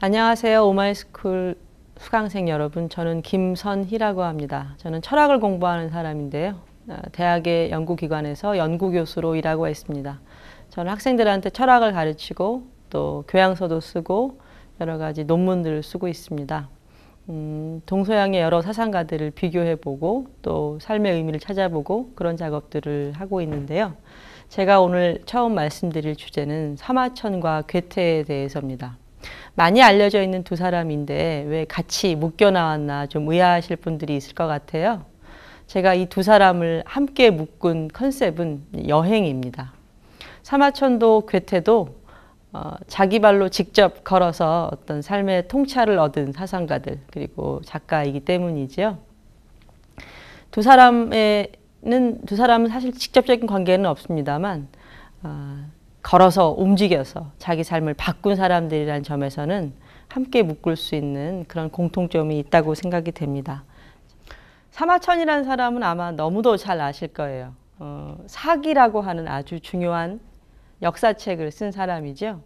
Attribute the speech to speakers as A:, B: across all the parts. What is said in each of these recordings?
A: 안녕하세요. 오마이스쿨 수강생 여러분. 저는 김선희라고 합니다. 저는 철학을 공부하는 사람인데요. 대학의 연구기관에서 연구교수로 일하고 있습니다. 저는 학생들한테 철학을 가르치고 또 교양서도 쓰고 여러 가지 논문들을 쓰고 있습니다. 동서양의 여러 사상가들을 비교해보고 또 삶의 의미를 찾아보고 그런 작업들을 하고 있는데요. 제가 오늘 처음 말씀드릴 주제는 사마천과 괴테에 대해서입니다. 많이 알려져 있는 두 사람인데 왜 같이 묶여 나왔나 좀 의아하실 분들이 있을 것 같아요. 제가 이 두 사람을 함께 묶은 컨셉은 여행입니다. 사마천도 괴테도 자기 발로 직접 걸어서 어떤 삶의 통찰을 얻은 사상가들 그리고 작가이기 때문이죠. 두 사람은 사실 직접적인 관계는 없습니다만 걸어서 움직여서 자기 삶을 바꾼 사람들이라는 점에서는 함께 묶을 수 있는 그런 공통점이 있다고 생각이 됩니다. 사마천이라는 사람은 아마 너무도 잘 아실 거예요. 사기라고 하는 아주 중요한 역사책을 쓴 사람이죠.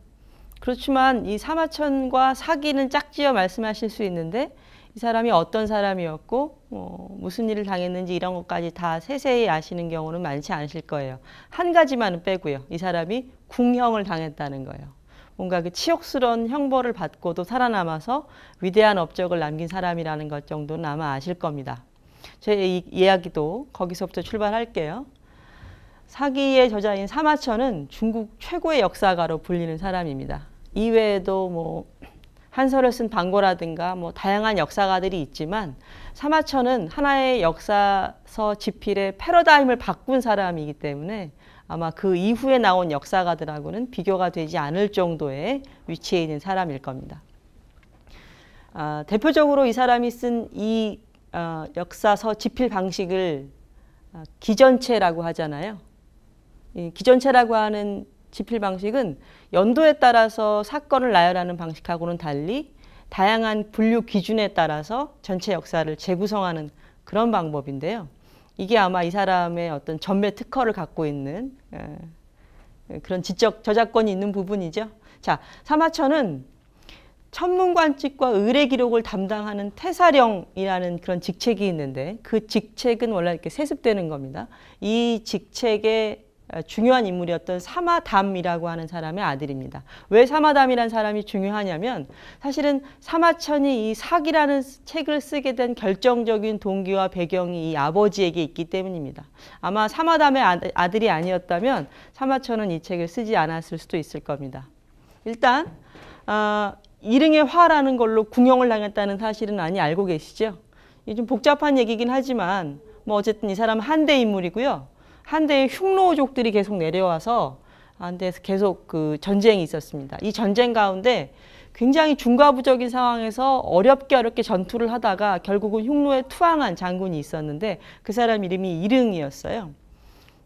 A: 그렇지만 이 사마천과 사기는 짝지어 말씀하실 수 있는데 이 사람이 어떤 사람이었고 무슨 일을 당했는지 이런 것까지 다 세세히 아시는 경우는 많지 않으실 거예요. 한 가지만은 빼고요. 이 사람이 궁형을 당했다는 거예요. 뭔가 그 치욕스러운 형벌을 받고도 살아남아서 위대한 업적을 남긴 사람이라는 것 정도는 아마 아실 겁니다. 제 이 이야기도 거기서부터 출발할게요. 사기의 저자인 사마천은 중국 최고의 역사가로 불리는 사람입니다. 이외에도 한서를 쓴 방고라든가 다양한 역사가들이 있지만 사마천은 하나의 역사서 지필의 패러다임을 바꾼 사람이기 때문에 아마 그 이후에 나온 역사가들하고는 비교가 되지 않을 정도의 위치에 있는 사람일 겁니다. 대표적으로 이 사람이 쓴 이 역사서 지필 방식을 기전체라고 하잖아요. 이 기전체라고 하는 지필 방식은 연도에 따라서 사건을 나열하는 방식하고는 달리 다양한 분류 기준에 따라서 전체 역사를 재구성하는 그런 방법인데요. 이게 아마 이 사람의 어떤 전매 특허를 갖고 있는 그런 지적 저작권이 있는 부분이죠. 자, 사마천은 천문관직과 의례 기록을 담당하는 태사령이라는 그런 직책이 있는데 그 직책은 원래 이렇게 세습되는 겁니다. 이 직책의 중요한 인물이었던 사마담이라고 하는 사람의 아들입니다. 왜 사마담이라는 사람이 중요하냐면 사실은 사마천이 이 사기라는 책을 쓰게 된 결정적인 동기와 배경이 이 아버지에게 있기 때문입니다. 아마 사마담의 아들이 아니었다면 사마천은 이 책을 쓰지 않았을 수도 있을 겁니다. 일단 일응의 화라는 걸로 궁형을 당했다는 사실은 많이 알고 계시죠? 이게 좀 복잡한 얘기긴 하지만 어쨌든 이 사람은 한대 인물이고요. 한대의 흉노족들이 계속 내려와서 한대에서 계속 그 전쟁이 있었습니다. 이 전쟁 가운데 굉장히 중과부적인 상황에서 어렵게 전투를 하다가 결국은 흉노에 투항한 장군이 있었는데 그 사람 이름이 일응이었어요.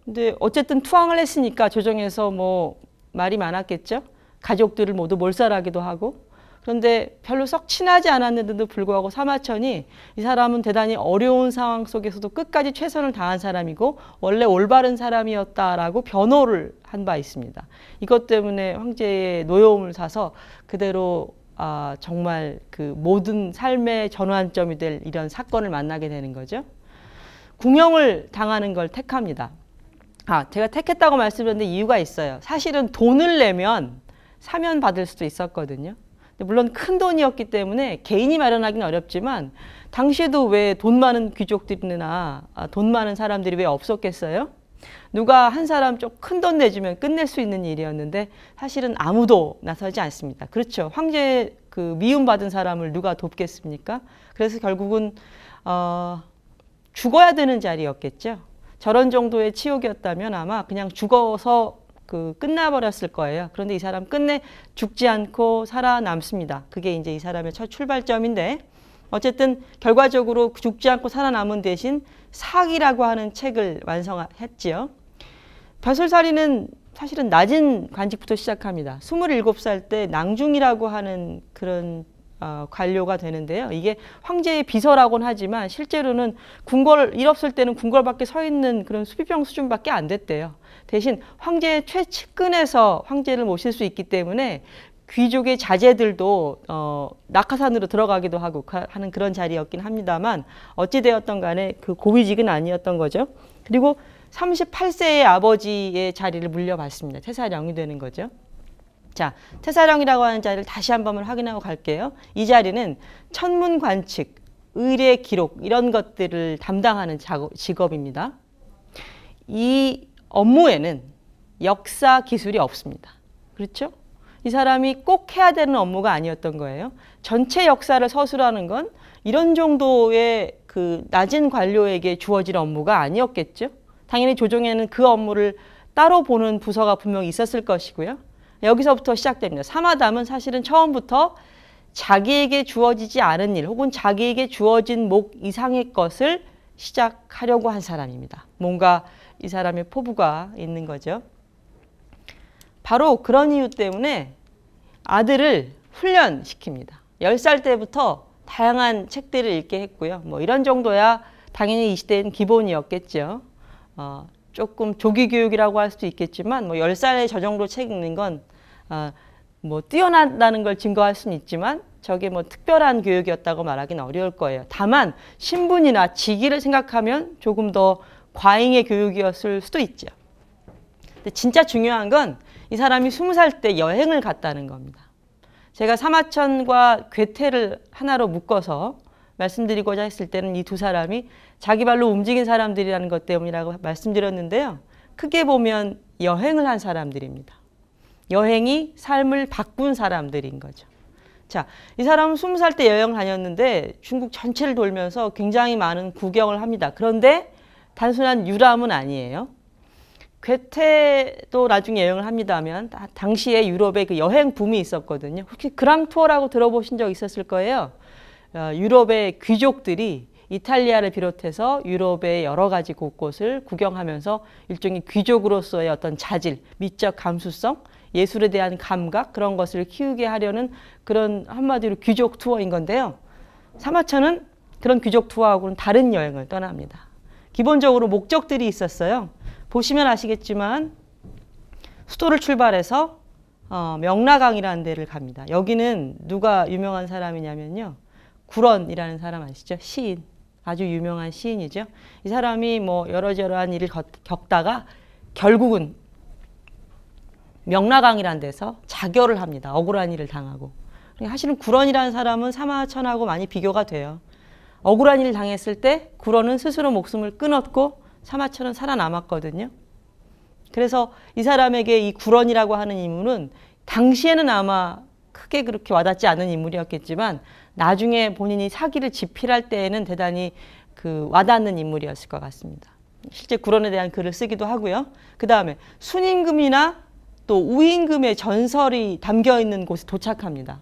A: 근데 어쨌든 투항을 했으니까 조정에서 말이 많았겠죠. 가족들을 모두 몰살하기도 하고. 그런데 별로 썩 친하지 않았는데도 불구하고 사마천이 이 사람은 대단히 어려운 상황 속에서도 끝까지 최선을 다한 사람이고 원래 올바른 사람이었다라고 변호를 한 바 있습니다. 이것 때문에 황제의 노여움을 사서 그대로 정말 그 모든 삶의 전환점이 될 이런 사건을 만나게 되는 거죠. 궁형을 당하는 걸 택합니다. 제가 택했다고 말씀드렸는데 이유가 있어요. 사실은 돈을 내면 사면받을 수도 있었거든요. 물론 큰 돈이었기 때문에 개인이 마련하기는 어렵지만 당시에도 왜 돈 많은 귀족들이나 돈 많은 사람들이 왜 없었겠어요? 누가 한 사람 좀 큰 돈 내주면 끝낼 수 있는 일이었는데 사실은 아무도 나서지 않습니다. 그렇죠. 황제 그 미움받은 사람을 누가 돕겠습니까? 그래서 결국은 죽어야 되는 자리였겠죠. 저런 정도의 치욕이었다면 아마 그냥 죽어서 끝나버렸을 거예요. 그런데 이 사람 끝내 죽지 않고 살아남습니다. 그게 이제 이 사람의 첫 출발점인데 어쨌든 결과적으로 죽지 않고 살아남은 대신 사기라고 하는 책을 완성했지요. 벼슬살이는 사실은 낮은 관직부터 시작합니다. 27살 때 낭중이라고 하는 그런 관료가 되는데요. 이게 황제의 비서라고는 하지만 실제로는 일 없을 때는 궁궐 밖에 서 있는 그런 수비병 수준밖에 안 됐대요. 대신 황제의 최측근에서 황제를 모실 수 있기 때문에 귀족의 자제들도 낙하산으로 들어가기도 하고 하는 그런 자리였긴 합니다만 어찌되었던 간에 그 고위직은 아니었던 거죠. 그리고 38세의 아버지의 자리를 물려받습니다. 태사령이 되는 거죠. 자, 태사령이라고 하는 자리를 다시 한 번만 확인하고 갈게요. 이 자리는 천문 관측, 의례 기록 이런 것들을 담당하는 직업입니다. 이 업무에는 역사 기술이 없습니다. 그렇죠? 이 사람이 꼭 해야 되는 업무가 아니었던 거예요. 전체 역사를 서술하는 건 이런 정도의 그 낮은 관료에게 주어질 업무가 아니었겠죠. 당연히 조정에는 그 업무를 따로 보는 부서가 분명히 있었을 것이고요. 여기서부터 시작됩니다. 사마담은 사실은 처음부터 자기에게 주어지지 않은 일 혹은 자기에게 주어진 목 이상의 것을 시작하려고 한 사람입니다. 뭔가 이 사람의 포부가 있는 거죠. 바로 그런 이유 때문에 아들을 훈련시킵니다. 10살 때부터 다양한 책들을 읽게 했고요. 뭐 이런 정도야 당연히 이 시대는 기본이었겠죠. 조금 조기 교육이라고 할 수도 있겠지만 뭐 10살에 저 정도 책 읽는 건 뭐 뛰어난다는 걸 증거할 수는 있지만 저게 뭐 특별한 교육이었다고 말하기는 어려울 거예요. 다만 신분이나 직위를 생각하면 조금 더 과잉의 교육이었을 수도 있죠. 근데 진짜 중요한 건 이 사람이 20살 때 여행을 갔다는 겁니다. 제가 사마천과 괴테를 하나로 묶어서 말씀드리고자 했을 때는 이 두 사람이 자기 발로 움직인 사람들이라는 것 때문이라고 말씀드렸는데요. 크게 보면 여행을 한 사람들입니다. 여행이 삶을 바꾼 사람들인 거죠. 자, 이 사람은 20살 때 여행을 다녔는데 중국 전체를 돌면서 굉장히 많은 구경을 합니다. 그런데 단순한 유람은 아니에요. 괴테도 나중에 여행을 합니다만 당시에 유럽에 그 여행 붐이 있었거든요. 혹시 그랑 투어라고 들어보신 적 있었을 거예요. 유럽의 귀족들이 이탈리아를 비롯해서 유럽의 여러 가지 곳곳을 구경하면서 일종의 귀족으로서의 어떤 자질, 미적 감수성, 예술에 대한 감각 그런 것을 키우게 하려는 그런 한마디로 귀족 투어인 건데요. 사마천은 그런 귀족 투어하고는 다른 여행을 떠납니다. 기본적으로 목적들이 있었어요. 보시면 아시겠지만 수도를 출발해서 명라강이라는 데를 갑니다. 여기는 누가 유명한 사람이냐면요. 구런이라는 사람 아시죠? 시인. 아주 유명한 시인이죠. 이 사람이 뭐 여러저러한 일을 겪다가 결국은 명라강이라는 데서 자결을 합니다. 억울한 일을 당하고. 사실은 구런이라는 사람은 사마천하고 많이 비교가 돼요. 억울한 일을 당했을 때 구런은 스스로 목숨을 끊었고 사마천은 살아남았거든요. 그래서 이 사람에게 이 구런이라고 하는 인물은 당시에는 아마 크게 그렇게 와닿지 않은 인물이었겠지만 나중에 본인이 사기를 집필할 때에는 대단히 그 와닿는 인물이었을 것 같습니다. 실제 구런에 대한 글을 쓰기도 하고요. 그 다음에 순임금이나 또 우임금의 전설이 담겨있는 곳에 도착합니다.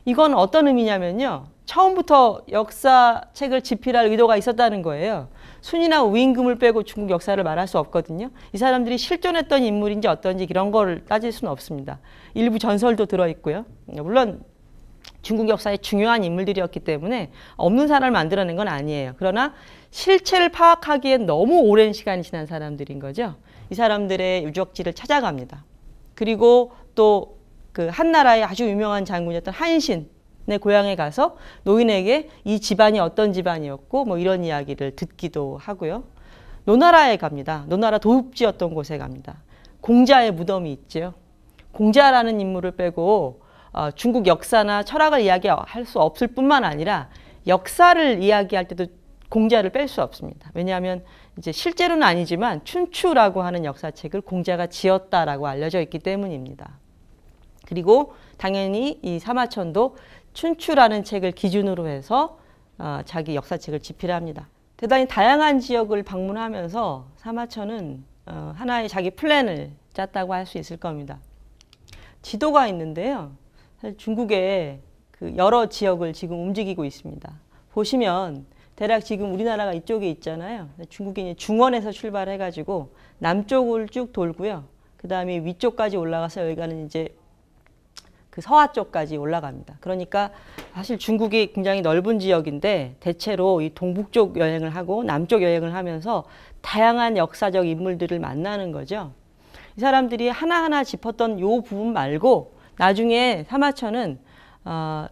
A: 이건 어떤 의미냐면요. 처음부터 역사책을 집필할 의도가 있었다는 거예요. 순이나 우임금을 빼고 중국 역사를 말할 수 없거든요. 이 사람들이 실존했던 인물인지 어떤지 이런 걸 따질 수는 없습니다. 일부 전설도 들어있고요. 물론 중국 역사의 중요한 인물들이었기 때문에 없는 사람을 만들어낸 건 아니에요. 그러나 실체를 파악하기엔 너무 오랜 시간이 지난 사람들인 거죠. 이 사람들의 유적지를 찾아갑니다. 그리고 또 그 한나라의 아주 유명한 장군이었던 한신의 고향에 가서 노인에게 이 집안이 어떤 집안이었고 뭐 이런 이야기를 듣기도 하고요. 노나라에 갑니다. 노나라 도읍지였던 곳에 갑니다. 공자의 무덤이 있죠. 공자라는 인물을 빼고 중국 역사나 철학을 이야기할 수 없을 뿐만 아니라 역사를 이야기할 때도 공자를 뺄 수 없습니다. 왜냐하면 이제 실제로는 아니지만 춘추라고 하는 역사책을 공자가 지었다라고 알려져 있기 때문입니다. 그리고 당연히 이 사마천도 춘추라는 책을 기준으로 해서 자기 역사책을 집필합니다. 대단히 다양한 지역을 방문하면서 사마천은 하나의 자기 플랜을 짰다고 할 수 있을 겁니다. 지도가 있는데요. 사실 중국의 그 여러 지역을 지금 움직이고 있습니다. 보시면 대략 지금 우리나라가 이쪽에 있잖아요. 중국이 중원에서 출발해가지고 남쪽을 쭉 돌고요. 그 다음에 위쪽까지 올라가서 여기가는 이제 그 서하 쪽까지 올라갑니다. 그러니까 사실 중국이 굉장히 넓은 지역인데 대체로 이 동북쪽 여행을 하고 남쪽 여행을 하면서 다양한 역사적 인물들을 만나는 거죠. 이 사람들이 하나하나 짚었던 요 부분 말고 나중에 사마천은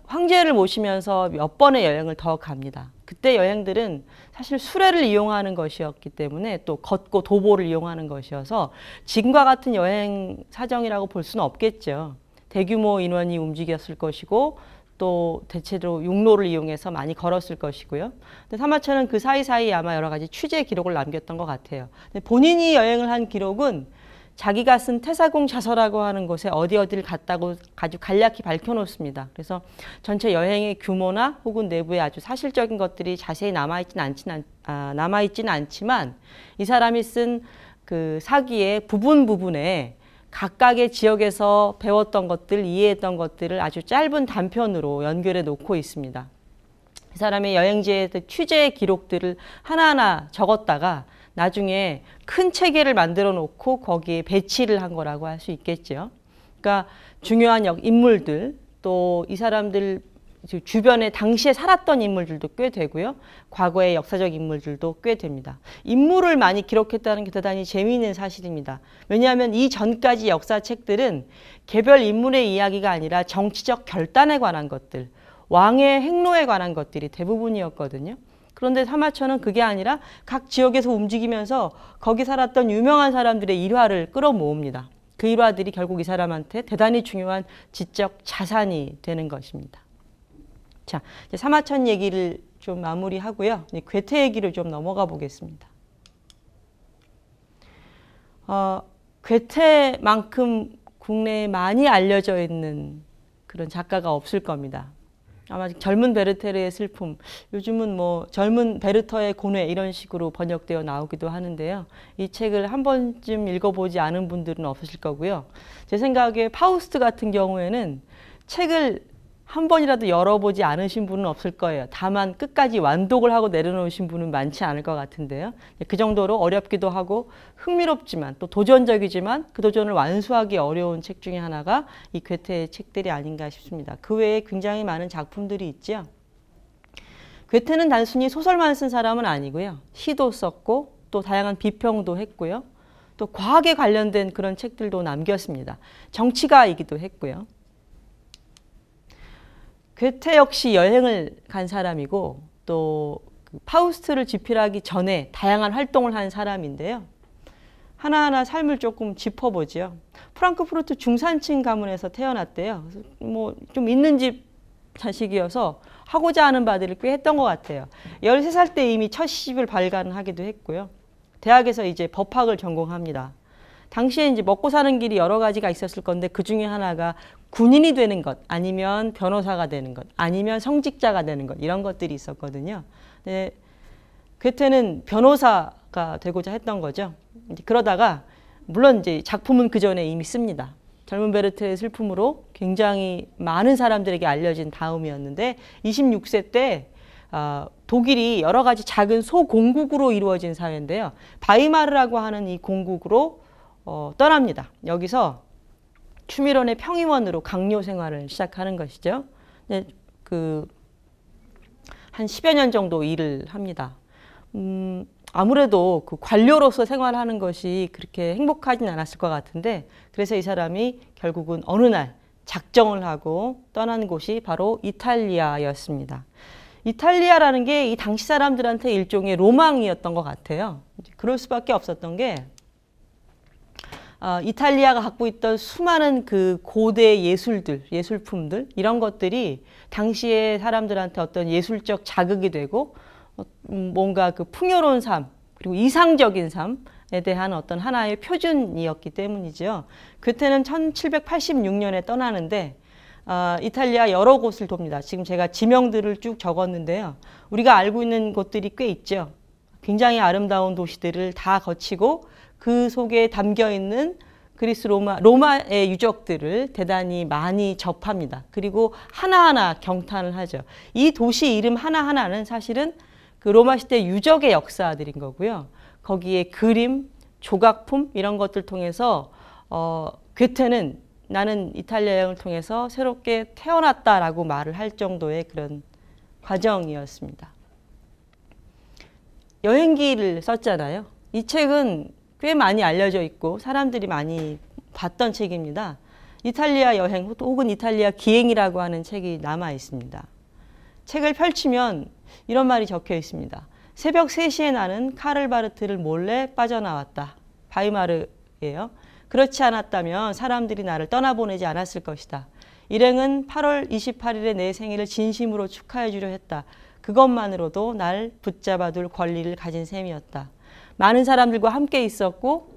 A: 황제를 모시면서 몇 번의 여행을 더 갑니다. 그때 여행들은 사실 수레를 이용하는 것이었기 때문에 또 걷고 도보를 이용하는 것이어서 지금과 같은 여행 사정이라고 볼 수는 없겠죠. 대규모 인원이 움직였을 것이고 또 대체로 육로를 이용해서 많이 걸었을 것이고요. 근데 사마천은 그 사이사이 아마 여러 가지 취재 기록을 남겼던 것 같아요. 근데 본인이 여행을 한 기록은 자기가 쓴 태사공 자서라고 하는 곳에 어디를 갔다고 아주 간략히 밝혀놓습니다. 그래서 전체 여행의 규모나 혹은 내부의 아주 사실적인 것들이 자세히 남아있지는 않지만 이 사람이 쓴 그 사기의 부분에 각각의 지역에서 배웠던 것들, 이해했던 것들을 아주 짧은 단편으로 연결해 놓고 있습니다. 이 사람의 여행지의 취재 기록들을 하나하나 적었다가 나중에 큰 체계를 만들어 놓고 거기에 배치를 한 거라고 할 수 있겠죠. 그러니까 중요한 인물들, 또 이 사람들 주변에 당시에 살았던 인물들도 꽤 되고요. 과거의 역사적 인물들도 꽤 됩니다. 인물을 많이 기록했다는 게 대단히 재미있는 사실입니다. 왜냐하면 이 전까지 역사책들은 개별 인물의 이야기가 아니라 정치적 결단에 관한 것들, 왕의 행로에 관한 것들이 대부분이었거든요. 그런데 사마천은 그게 아니라 각 지역에서 움직이면서 거기 살았던 유명한 사람들의 일화를 끌어모읍니다. 그 일화들이 결국 이 사람한테 대단히 중요한 지적 자산이 되는 것입니다. 자, 이제 사마천 얘기를 좀 마무리하고요. 괴테 얘기를 좀 넘어가 보겠습니다. 괴테만큼 국내에 많이 알려져 있는 그런 작가가 없을 겁니다. 아마 젊은 베르테르의 슬픔, 요즘은 뭐 젊은 베르터의 고뇌 이런 식으로 번역되어 나오기도 하는데요. 이 책을 한 번쯤 읽어보지 않은 분들은 없으실 거고요. 제 생각에 파우스트 같은 경우에는 책을 한 번이라도 열어보지 않으신 분은 없을 거예요. 다만 끝까지 완독을 하고 내려놓으신 분은 많지 않을 것 같은데요. 그 정도로 어렵기도 하고 흥미롭지만 또 도전적이지만 그 도전을 완수하기 어려운 책 중에 하나가 이 괴테의 책들이 아닌가 싶습니다. 그 외에 굉장히 많은 작품들이 있죠. 괴테는 단순히 소설만 쓴 사람은 아니고요. 시도 썼고 또 다양한 비평도 했고요. 또 과학에 관련된 그런 책들도 남겼습니다. 정치가이기도 했고요. 괴테 역시 여행을 간 사람이고 또 파우스트를 집필하기 전에 다양한 활동을 한 사람인데요. 하나하나 삶을 조금 짚어보죠. 프랑크푸르트 중산층 가문에서 태어났대요. 뭐 좀 있는 집 자식이어서 하고자 하는 바들을 꽤 했던 것 같아요. 13살 때 이미 첫 시집을 발간하기도 했고요. 대학에서 이제 법학을 전공합니다. 당시에 이제 먹고 사는 길이 여러 가지가 있었을 건데 그 중에 하나가 군인이 되는 것, 아니면 변호사가 되는 것, 아니면 성직자가 되는 것, 이런 것들이 있었거든요. 네, 괴테는 변호사가 되고자 했던 거죠. 이제 그러다가 물론 이제 작품은 그 전에 이미 씁니다. 젊은 베르테의 슬픔으로 굉장히 많은 사람들에게 알려진 다음이었는데 26세 때 독일이 여러 가지 작은 소공국으로 이루어진 사회인데요. 바이마르라고 하는 이 공국으로 떠납니다. 여기서 추미론의 평의원으로 강요 생활을 시작하는 것이죠. 네, 한 10여 년 정도 일을 합니다. 아무래도 그 관료로서 생활하는 것이 그렇게 행복하진 않았을 것 같은데 그래서 이 사람이 결국은 어느 날 작정을 하고 떠난 곳이 바로 이탈리아였습니다. 이탈리아라는 게 이 당시 사람들한테 일종의 로망이었던 것 같아요. 그럴 수밖에 없었던 게 이탈리아가 갖고 있던 수많은 그 고대 예술들, 예술품들 이런 것들이 당시의 사람들한테 어떤 예술적 자극이 되고 뭔가 그 풍요로운 삶 그리고 이상적인 삶에 대한 어떤 하나의 표준이었기 때문이죠. 괴테는 1786년에 떠나는데 이탈리아 여러 곳을 돕니다. 지금 제가 지명들을 쭉 적었는데요. 우리가 알고 있는 곳들이 꽤 있죠. 굉장히 아름다운 도시들을 다 거치고 그 속에 담겨 있는 그리스 로마의 유적들을 대단히 많이 접합니다. 그리고 하나하나 경탄을 하죠. 이 도시 이름 하나하나는 사실은 그 로마 시대 유적의 역사들인 거고요. 거기에 그림, 조각품 이런 것들 통해서 괴테는 나는 이탈리아 여행을 통해서 새롭게 태어났다라고 말을 할 정도의 그런 과정이었습니다. 여행기를 썼잖아요. 이 책은 꽤 많이 알려져 있고 사람들이 많이 봤던 책입니다. 이탈리아 여행 혹은 이탈리아 기행이라고 하는 책이 남아 있습니다. 책을 펼치면 이런 말이 적혀 있습니다. 새벽 3시에 나는 카를바르트를 몰래 빠져나왔다. 바이마르예요. 그렇지 않았다면 사람들이 나를 떠나보내지 않았을 것이다. 일행은 8월 28일에 내 생일을 진심으로 축하해 주려 했다. 그것만으로도 날 붙잡아둘 권리를 가진 셈이었다. 많은 사람들과 함께 있었고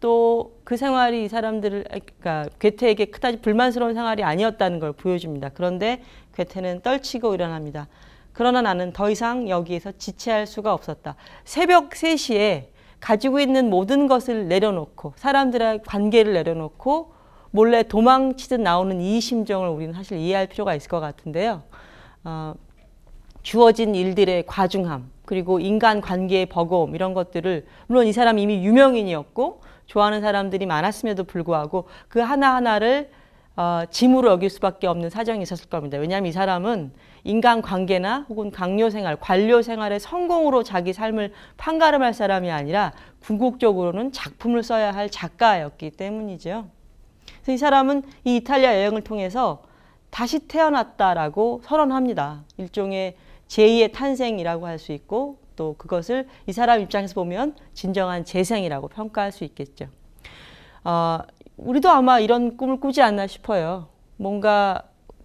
A: 또 그 생활이 이 사람들을, 그러니까 괴테에게 그다지 불만스러운 생활이 아니었다는 걸 보여줍니다. 그런데 괴테는 떨치고 일어납니다. 그러나 나는 더 이상 여기에서 지체할 수가 없었다. 새벽 3시에 가지고 있는 모든 것을 내려놓고 사람들의 관계를 내려놓고 몰래 도망치듯 나오는 이 심정을 우리는 사실 이해할 필요가 있을 것 같은데요. 주어진 일들의 과중함 그리고 인간관계의 버거움 이런 것들을 물론 이 사람이 이미 유명인이었고 좋아하는 사람들이 많았음에도 불구하고 그 하나하나를 짐으로 여길 수밖에 없는 사정이 있었을 겁니다. 왜냐하면 이 사람은 인간관계나 혹은 강요생활, 관료생활의 성공으로 자기 삶을 판가름할 사람이 아니라 궁극적으로는 작품을 써야 할 작가였기 때문이죠. 그래서 이 사람은 이 이탈리아 여행을 통해서 다시 태어났다라고 선언합니다. 일종의 제2의 탄생이라고 할 수 있고 또 그것을 이 사람 입장에서 보면 진정한 재생이라고 평가할 수 있겠죠. 우리도 아마 이런 꿈을 꾸지 않나 싶어요. 뭔가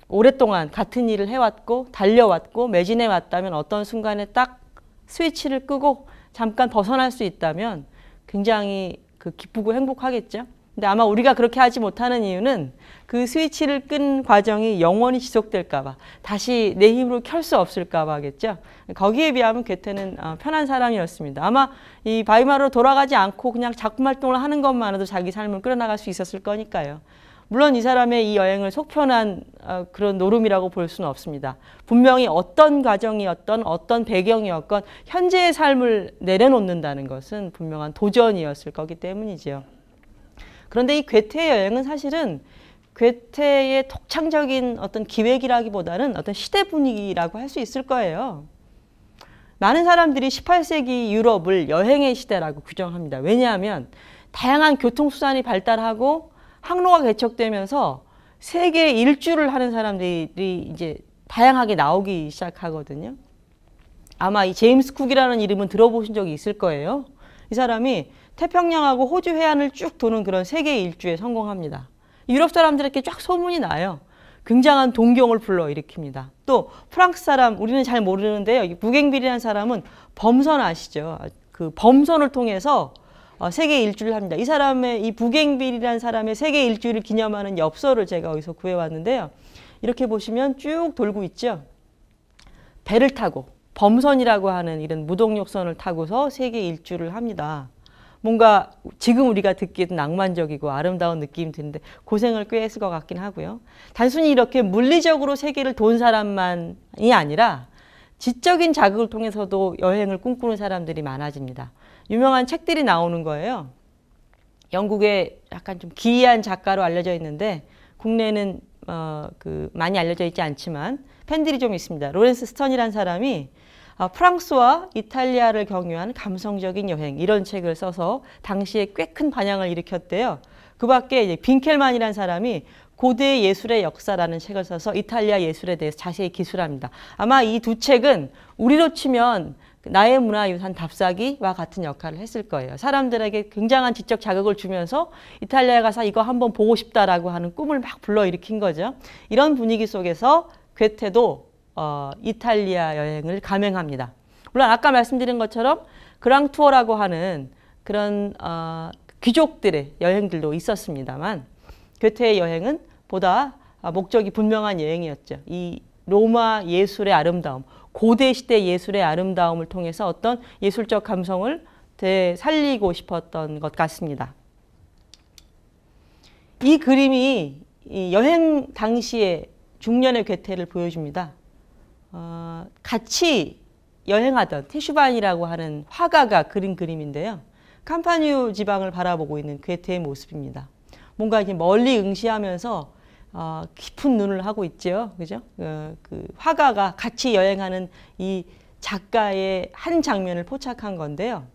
A: 오랫동안 같은 일을 해왔고 달려왔고 매진해왔다면 어떤 순간에 딱 스위치를 끄고 잠깐 벗어날 수 있다면 굉장히 기쁘고 행복하겠죠. 근데 아마 우리가 그렇게 하지 못하는 이유는 그 스위치를 끈 과정이 영원히 지속될까 봐, 다시 내 힘으로 켤 수 없을까 봐겠죠. 거기에 비하면 괴테는 편한 사람이었습니다. 아마 이 바이마르로 돌아가지 않고 그냥 작품 활동을 하는 것만으로도 자기 삶을 끌어나갈 수 있었을 거니까요. 물론 이 사람의 이 여행을 속편한 그런 노름이라고 볼 수는 없습니다. 분명히 어떤 과정이었던 어떤 배경이었건 현재의 삶을 내려놓는다는 것은 분명한 도전이었을 거기 때문이죠. 그런데 이 괴테의 여행은 사실은 괴테의 독창적인 어떤 기획이라기보다는 어떤 시대 분위기라고 할 수 있을 거예요. 많은 사람들이 18세기 유럽을 여행의 시대라고 규정합니다. 왜냐하면 다양한 교통수단이 발달하고 항로가 개척되면서 세계 일주를 하는 사람들이 이제 다양하게 나오기 시작하거든요. 아마 이 제임스 쿡이라는 이름은 들어보신 적이 있을 거예요. 이 사람이 태평양하고 호주 해안을 쭉 도는 그런 세계 일주에 성공합니다. 유럽 사람들에게 쫙 소문이 나요. 굉장한 동경을 불러일으킵니다. 또 프랑스 사람, 우리는 잘 모르는데요. 부갱빌이라는 사람은 범선 아시죠? 그 범선을 통해서 세계 일주를 합니다. 이 사람의, 이 부갱빌이라는 사람의 세계 일주를 기념하는 엽서를 제가 어디서 구해왔는데요. 이렇게 보시면 쭉 돌고 있죠. 배를 타고 범선이라고 하는 이런 무동력선을 타고서 세계 일주를 합니다. 뭔가 지금 우리가 듣기에도 낭만적이고 아름다운 느낌이 드는데 고생을 꽤 했을 것 같긴 하고요. 단순히 이렇게 물리적으로 세계를 돈 사람만이 아니라 지적인 자극을 통해서도 여행을 꿈꾸는 사람들이 많아집니다. 유명한 책들이 나오는 거예요. 영국의 약간 좀 기이한 작가로 알려져 있는데 국내에는 많이 알려져 있지 않지만 팬들이 좀 있습니다. 로렌스 스턴이라는 사람이 프랑스와 이탈리아를 경유한 감성적인 여행 이런 책을 써서 당시에 꽤 큰 반향을 일으켰대요. 그 밖에 이제 빈켈만이라는 사람이 고대 예술의 역사라는 책을 써서 이탈리아 예술에 대해서 자세히 기술합니다. 아마 이 두 책은 우리로 치면 나의 문화유산 답사기와 같은 역할을 했을 거예요. 사람들에게 굉장한 지적 자극을 주면서 이탈리아 가서 이거 한번 보고 싶다라고 하는 꿈을 막 불러일으킨 거죠. 이런 분위기 속에서 괴테도 이탈리아 여행을 감행합니다. 물론 아까 말씀드린 것처럼 그랑투어라고 하는 그런 귀족들의 여행들도 있었습니다만 괴테의 여행은 보다 목적이 분명한 여행이었죠. 이 로마 예술의 아름다움, 고대 시대 예술의 아름다움을 통해서 어떤 예술적 감성을 되살리고 싶었던 것 같습니다. 이 그림이 이 여행 당시의 중년의 괴테를 보여줍니다. 같이 여행하던 티슈반이라고 하는 화가가 그린 그림인데요. 캄파뉴 지방을 바라보고 있는 괴테의 모습입니다. 뭔가 이렇게 멀리 응시하면서 깊은 눈을 하고 있죠. 그죠? 그 화가가 같이 여행하는 이 작가의 한 장면을 포착한 건데요.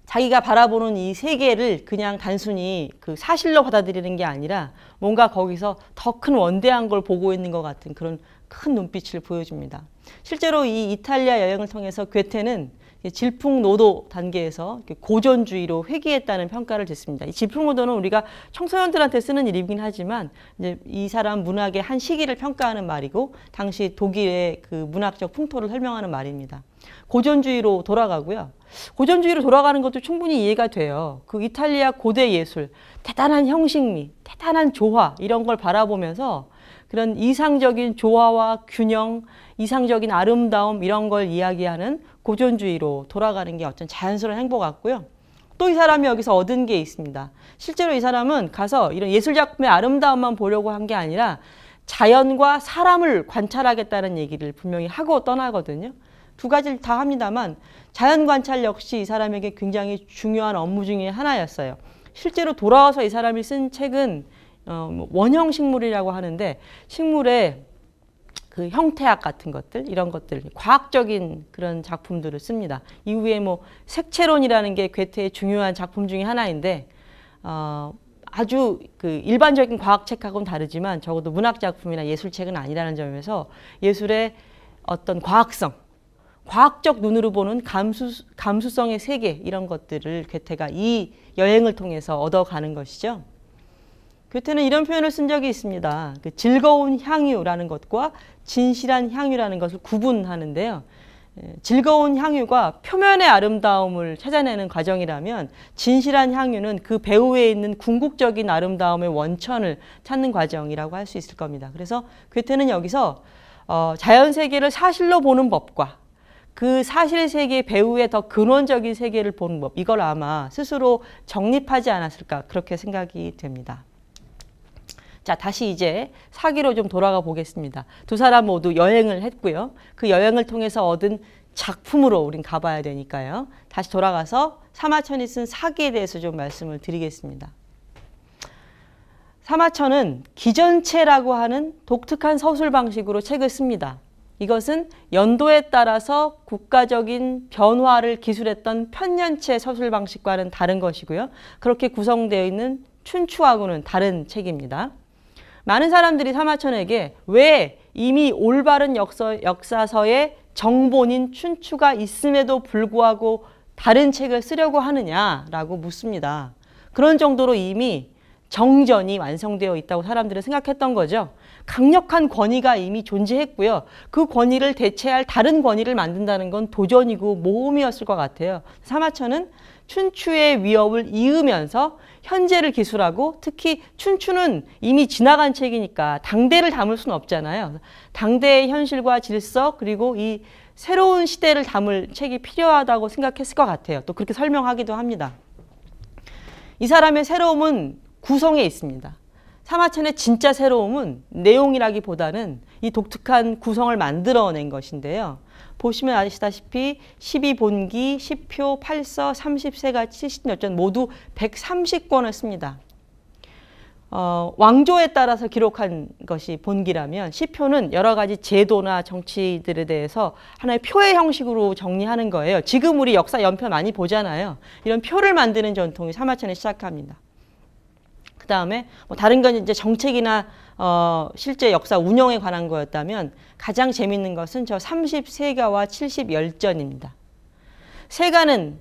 A: 자기가 바라보는 이 세계를 그냥 단순히 그 사실로 받아들이는 게 아니라 뭔가 거기서 더 큰 원대한 걸 보고 있는 것 같은 그런 큰 눈빛을 보여줍니다. 실제로 이 이탈리아 여행을 통해서 괴테는 질풍노도 단계에서 고전주의로 회귀했다는 평가를 듣습니다. 이 질풍노도는 우리가 청소년들한테 쓰는 이름이긴 하지만 이제 이 사람 문학의 한 시기를 평가하는 말이고 당시 독일의 그 문학적 풍토를 설명하는 말입니다. 고전주의로 돌아가고요. 고전주의로 돌아가는 것도 충분히 이해가 돼요. 그 이탈리아 고대 예술, 대단한 형식미, 대단한 조화 이런 걸 바라보면서 그런 이상적인 조화와 균형, 이상적인 아름다움 이런 걸 이야기하는 고전주의로 돌아가는 게 어떤 자연스러운 행보 같고요. 또 이 사람이 여기서 얻은 게 있습니다. 실제로 이 사람은 가서 이런 예술작품의 아름다움만 보려고 한 게 아니라 자연과 사람을 관찰하겠다는 얘기를 분명히 하고 떠나거든요. 두 가지를 다 합니다만 자연 관찰 역시 이 사람에게 굉장히 중요한 업무 중에 하나였어요. 실제로 돌아와서 이 사람이 쓴 책은 원형 식물이라고 하는데 식물의 그 형태학 같은 것들 이런 것들 과학적인 그런 작품들을 씁니다. 이후에 뭐 색채론이라는 게 괴테의 중요한 작품 중에 하나인데 아주 그 일반적인 과학책하고는 다르지만 적어도 문학 작품이나 예술책은 아니라는 점에서 예술의 어떤 과학성, 과학적 눈으로 보는 감수성의 세계 이런 것들을 괴테가 이 여행을 통해서 얻어가는 것이죠. 괴테는 이런 표현을 쓴 적이 있습니다. 그 즐거운 향유라는 것과 진실한 향유라는 것을 구분하는데요. 즐거운 향유가 표면의 아름다움을 찾아내는 과정이라면 진실한 향유는 그 배후에 있는 궁극적인 아름다움의 원천을 찾는 과정이라고 할 수 있을 겁니다. 그래서 괴테는 여기서 자연 세계를 사실로 보는 법과 그 사실 세계 배후의 더 근원적인 세계를 보는 법 이걸 아마 스스로 정립하지 않았을까 그렇게 생각이 됩니다. 자, 다시 이제 사기로 좀 돌아가 보겠습니다. 두 사람 모두 여행을 했고요. 그 여행을 통해서 얻은 작품으로 우린 가봐야 되니까요. 다시 돌아가서 사마천이 쓴 사기에 대해서 좀 말씀을 드리겠습니다. 사마천은 기전체라고 하는 독특한 서술 방식으로 책을 씁니다. 이것은 연도에 따라서 국가적인 변화를 기술했던 편년체 서술 방식과는 다른 것이고요. 그렇게 구성되어 있는 춘추하고는 다른 책입니다. 많은 사람들이 사마천에게 왜 이미 올바른 역사서의 정본인 춘추가 있음에도 불구하고 다른 책을 쓰려고 하느냐라고 묻습니다. 그런 정도로 이미 정전이 완성되어 있다고 사람들은 생각했던 거죠. 강력한 권위가 이미 존재했고요. 그 권위를 대체할 다른 권위를 만든다는 건 도전이고 모험이었을 것 같아요. 사마천은 춘추의 위협을 이으면서 현재를 기술하고 특히 춘추는 이미 지나간 책이니까 당대를 담을 수는 없잖아요. 당대의 현실과 질서 그리고 이 새로운 시대를 담을 책이 필요하다고 생각했을 것 같아요. 또 그렇게 설명하기도 합니다. 이 사람의 새로움은 구성에 있습니다. 사마천의 진짜 새로움은 내용이라기보다는 이 독특한 구성을 만들어낸 것인데요. 보시면 아시다시피 12본기, 10표, 8서, 30세가 70여전 모두 130권을 씁니다. 왕조에 따라서 기록한 것이 본기라면 10표는 여러 가지 제도나 정치들에 대해서 하나의 표의 형식으로 정리하는 거예요. 지금 우리 역사 연표 많이 보잖아요. 이런 표를 만드는 전통이 사마천에 시작합니다. 그 다음에 뭐 다른 건 이제 정책이나 실제 역사 운영에 관한 거였다면 가장 재밌는 것은 저 30세가와 70열전입니다. 세가는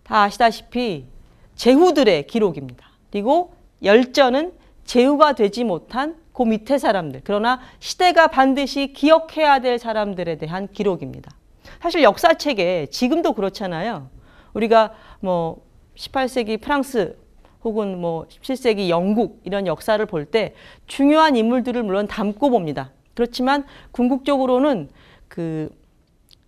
A: 다 아시다시피 제후들의 기록입니다. 그리고 열전은 제후가 되지 못한 그 밑에 사람들, 그러나 시대가 반드시 기억해야 될 사람들에 대한 기록입니다. 사실 역사책에 지금도 그렇잖아요. 우리가 뭐 18세기 프랑스 혹은 뭐 17세기 영국 이런 역사를 볼 때 중요한 인물들을 물론 담고 봅니다. 그렇지만 궁극적으로는 그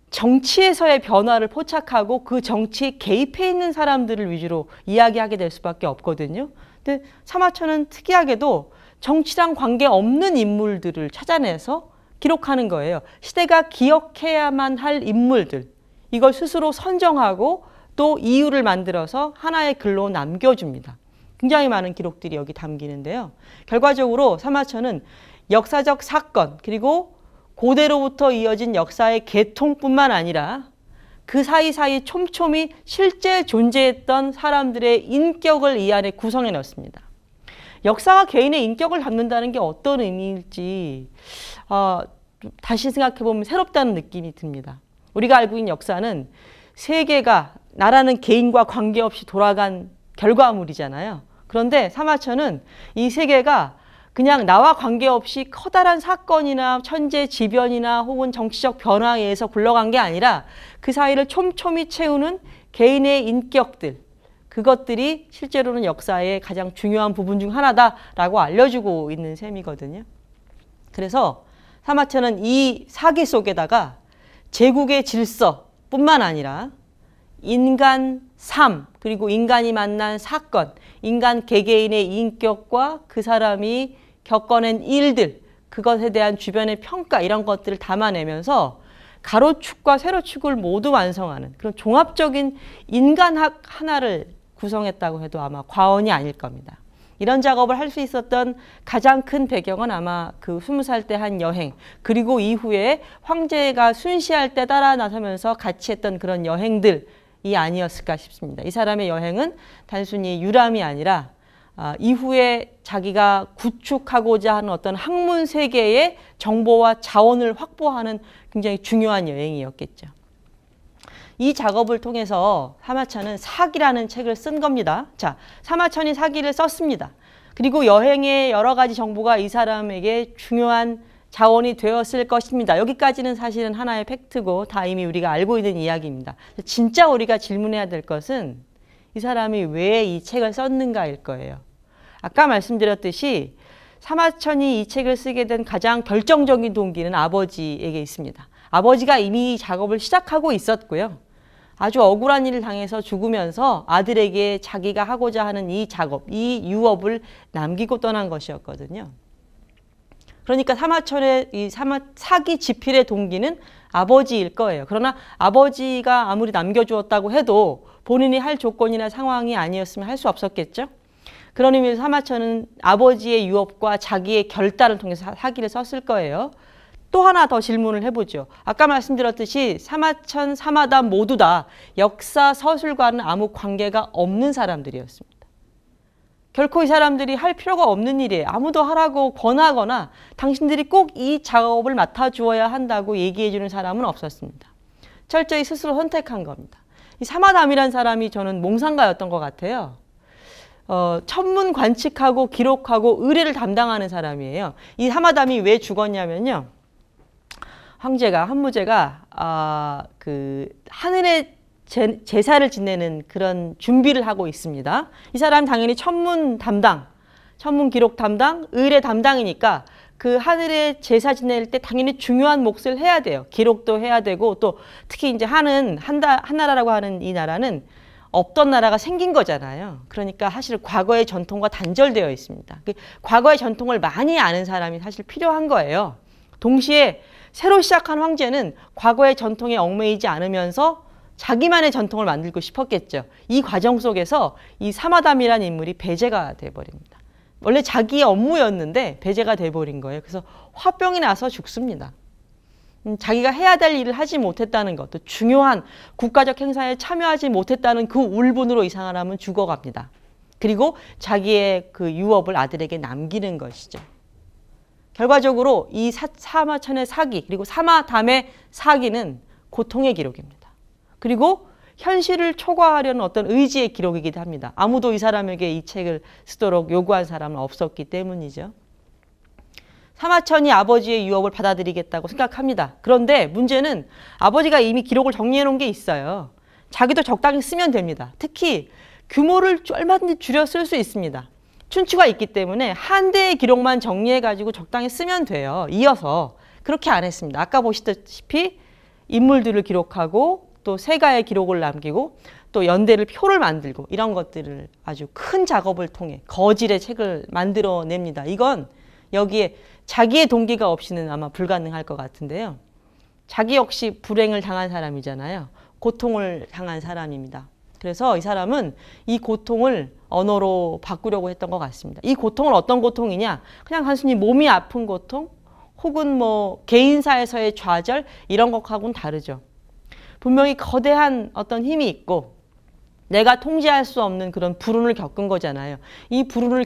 A: 정치에서의 변화를 포착하고 그 정치에 개입해 있는 사람들을 위주로 이야기하게 될 수밖에 없거든요. 근데 사마천은 특이하게도 정치랑 관계없는 인물들을 찾아내서 기록하는 거예요. 시대가 기억해야만 할 인물들, 이걸 스스로 선정하고 또 이유를 만들어서 하나의 글로 남겨줍니다. 굉장히 많은 기록들이 여기 담기는데요. 결과적으로 사마천은 역사적 사건 그리고 고대로부터 이어진 역사의 계통뿐만 아니라 그 사이사이 촘촘히 실제 존재했던 사람들의 인격을 이 안에 구성해 넣습니다. 역사가 개인의 인격을 담는다는 게 어떤 의미일지 다시 생각해보면 새롭다는 느낌이 듭니다. 우리가 알고 있는 역사는 세계가 나라는 개인과 관계없이 돌아간 결과물이잖아요. 그런데 사마천은 이 세계가 그냥 나와 관계없이 커다란 사건이나 천재지변이나 혹은 정치적 변화에 의해서 굴러간 게 아니라 그 사이를 촘촘히 채우는 개인의 인격들, 그것들이 실제로는 역사의 가장 중요한 부분 중 하나다라고 알려주고 있는 셈이거든요. 그래서 사마천은 이 사기 속에다가 제국의 질서뿐만 아니라 인간 삶, 그리고 인간이 만난 사건, 인간 개개인의 인격과 그 사람이 겪어낸 일들, 그것에 대한 주변의 평가 이런 것들을 담아내면서 가로축과 세로축을 모두 완성하는 그런 종합적인 인간학 하나를 구성했다고 해도 아마 과언이 아닐 겁니다. 이런 작업을 할 수 있었던 가장 큰 배경은 아마 그 20살 때 한 여행, 그리고 이후에 황제가 순시할 때 따라 나서면서 같이 했던 그런 여행들이 아니었을까 싶습니다. 이 사람의 여행은 단순히 유람이 아니라 이후에 자기가 구축하고자 하는 어떤 학문 세계의 정보와 자원을 확보하는 굉장히 중요한 여행이었겠죠. 이 작업을 통해서 사마천은 사기라는 책을 쓴 겁니다. 자, 사마천이 사기를 썼습니다. 그리고 여행의 여러 가지 정보가 이 사람에게 중요한 자원이 되었을 것입니다. 여기까지는 사실은 하나의 팩트고 다 이미 우리가 알고 있는 이야기입니다. 진짜 우리가 질문해야 될 것은 이 사람이 왜 이 책을 썼는가일 거예요. 아까 말씀드렸듯이 사마천이 이 책을 쓰게 된 가장 결정적인 동기는 아버지에게 있습니다. 아버지가 이미 작업을 시작하고 있었고요. 아주 억울한 일을 당해서 죽으면서 아들에게 자기가 하고자 하는 이 작업, 이 유업을 남기고 떠난 것이었거든요. 그러니까 사마천의 이 사기 집필의 동기는 아버지일 거예요. 그러나 아버지가 아무리 남겨주었다고 해도 본인이 할 조건이나 상황이 아니었으면 할 수 없었겠죠. 그런 의미에서 사마천은 아버지의 유업과 자기의 결단을 통해서 사기를 썼을 거예요. 또 하나 더 질문을 해보죠. 아까 말씀드렸듯이 사마천, 사마담 모두 다 역사 서술과는 아무 관계가 없는 사람들이었습니다. 결코 이 사람들이 할 필요가 없는 일이에요. 아무도 하라고 권하거나 당신들이 꼭 이 작업을 맡아주어야 한다고 얘기해주는 사람은 없었습니다. 철저히 스스로 선택한 겁니다. 이 사마담이란 사람이 저는 몽상가였던 것 같아요. 천문 관측하고 기록하고 의뢰를 담당하는 사람이에요. 이 사마담이 왜 죽었냐면요. 한무제가 그 하늘에 제사를 지내는 그런 준비를 하고 있습니다. 이 사람 당연히 천문 담당, 천문 기록 담당, 의뢰 담당이니까 그 하늘에 제사 지낼 때 당연히 중요한 몫을 해야 돼요. 기록도 해야 되고 또 특히 이제 한나라라고 하는 이 나라는 없던 나라가 생긴 거잖아요. 그러니까 사실 과거의 전통과 단절되어 있습니다. 과거의 전통을 많이 아는 사람이 사실 필요한 거예요. 동시에 새로 시작한 황제는 과거의 전통에 얽매이지 않으면서 자기만의 전통을 만들고 싶었겠죠. 이 과정 속에서 이 사마담이라는 인물이 배제가 돼버립니다. 원래 자기의 업무였는데 배제가 돼버린 거예요. 그래서 화병이 나서 죽습니다. 자기가 해야 될 일을 하지 못했다는 것, 또 중요한 국가적 행사에 참여하지 못했다는 그 울분으로 이 사람은 죽어갑니다. 그리고 자기의 그 유업을 아들에게 남기는 것이죠. 결과적으로 이 사마천의 사기, 그리고 사마담의 사기는 고통의 기록입니다. 그리고 현실을 초과하려는 어떤 의지의 기록이기도 합니다. 아무도 이 사람에게 이 책을 쓰도록 요구한 사람은 없었기 때문이죠. 사마천이 아버지의 유업을 받아들이겠다고 생각합니다. 그런데 문제는 아버지가 이미 기록을 정리해 놓은 게 있어요. 자기도 적당히 쓰면 됩니다. 특히 규모를 얼마든지 줄여 쓸 수 있습니다. 춘추가 있기 때문에 한 대의 기록만 정리해가지고 적당히 쓰면 돼요. 이어서. 그렇게 안 했습니다. 아까 보시다시피 인물들을 기록하고 또 세가의 기록을 남기고 또 연대를 표를 만들고 이런 것들을 아주 큰 작업을 통해 거질의 책을 만들어냅니다. 이건 여기에 자기의 동기가 없이는 아마 불가능할 것 같은데요. 자기 역시 불행을 당한 사람이잖아요. 고통을 당한 사람입니다. 그래서 이 사람은 이 고통을 언어로 바꾸려고 했던 것 같습니다. 이 고통은 어떤 고통이냐? 그냥 단순히 몸이 아픈 고통 혹은 뭐 개인사에서의 좌절 이런 것하고는 다르죠. 분명히 거대한 어떤 힘이 있고 내가 통제할 수 없는 그런 불운을 겪은 거잖아요. 이 불운을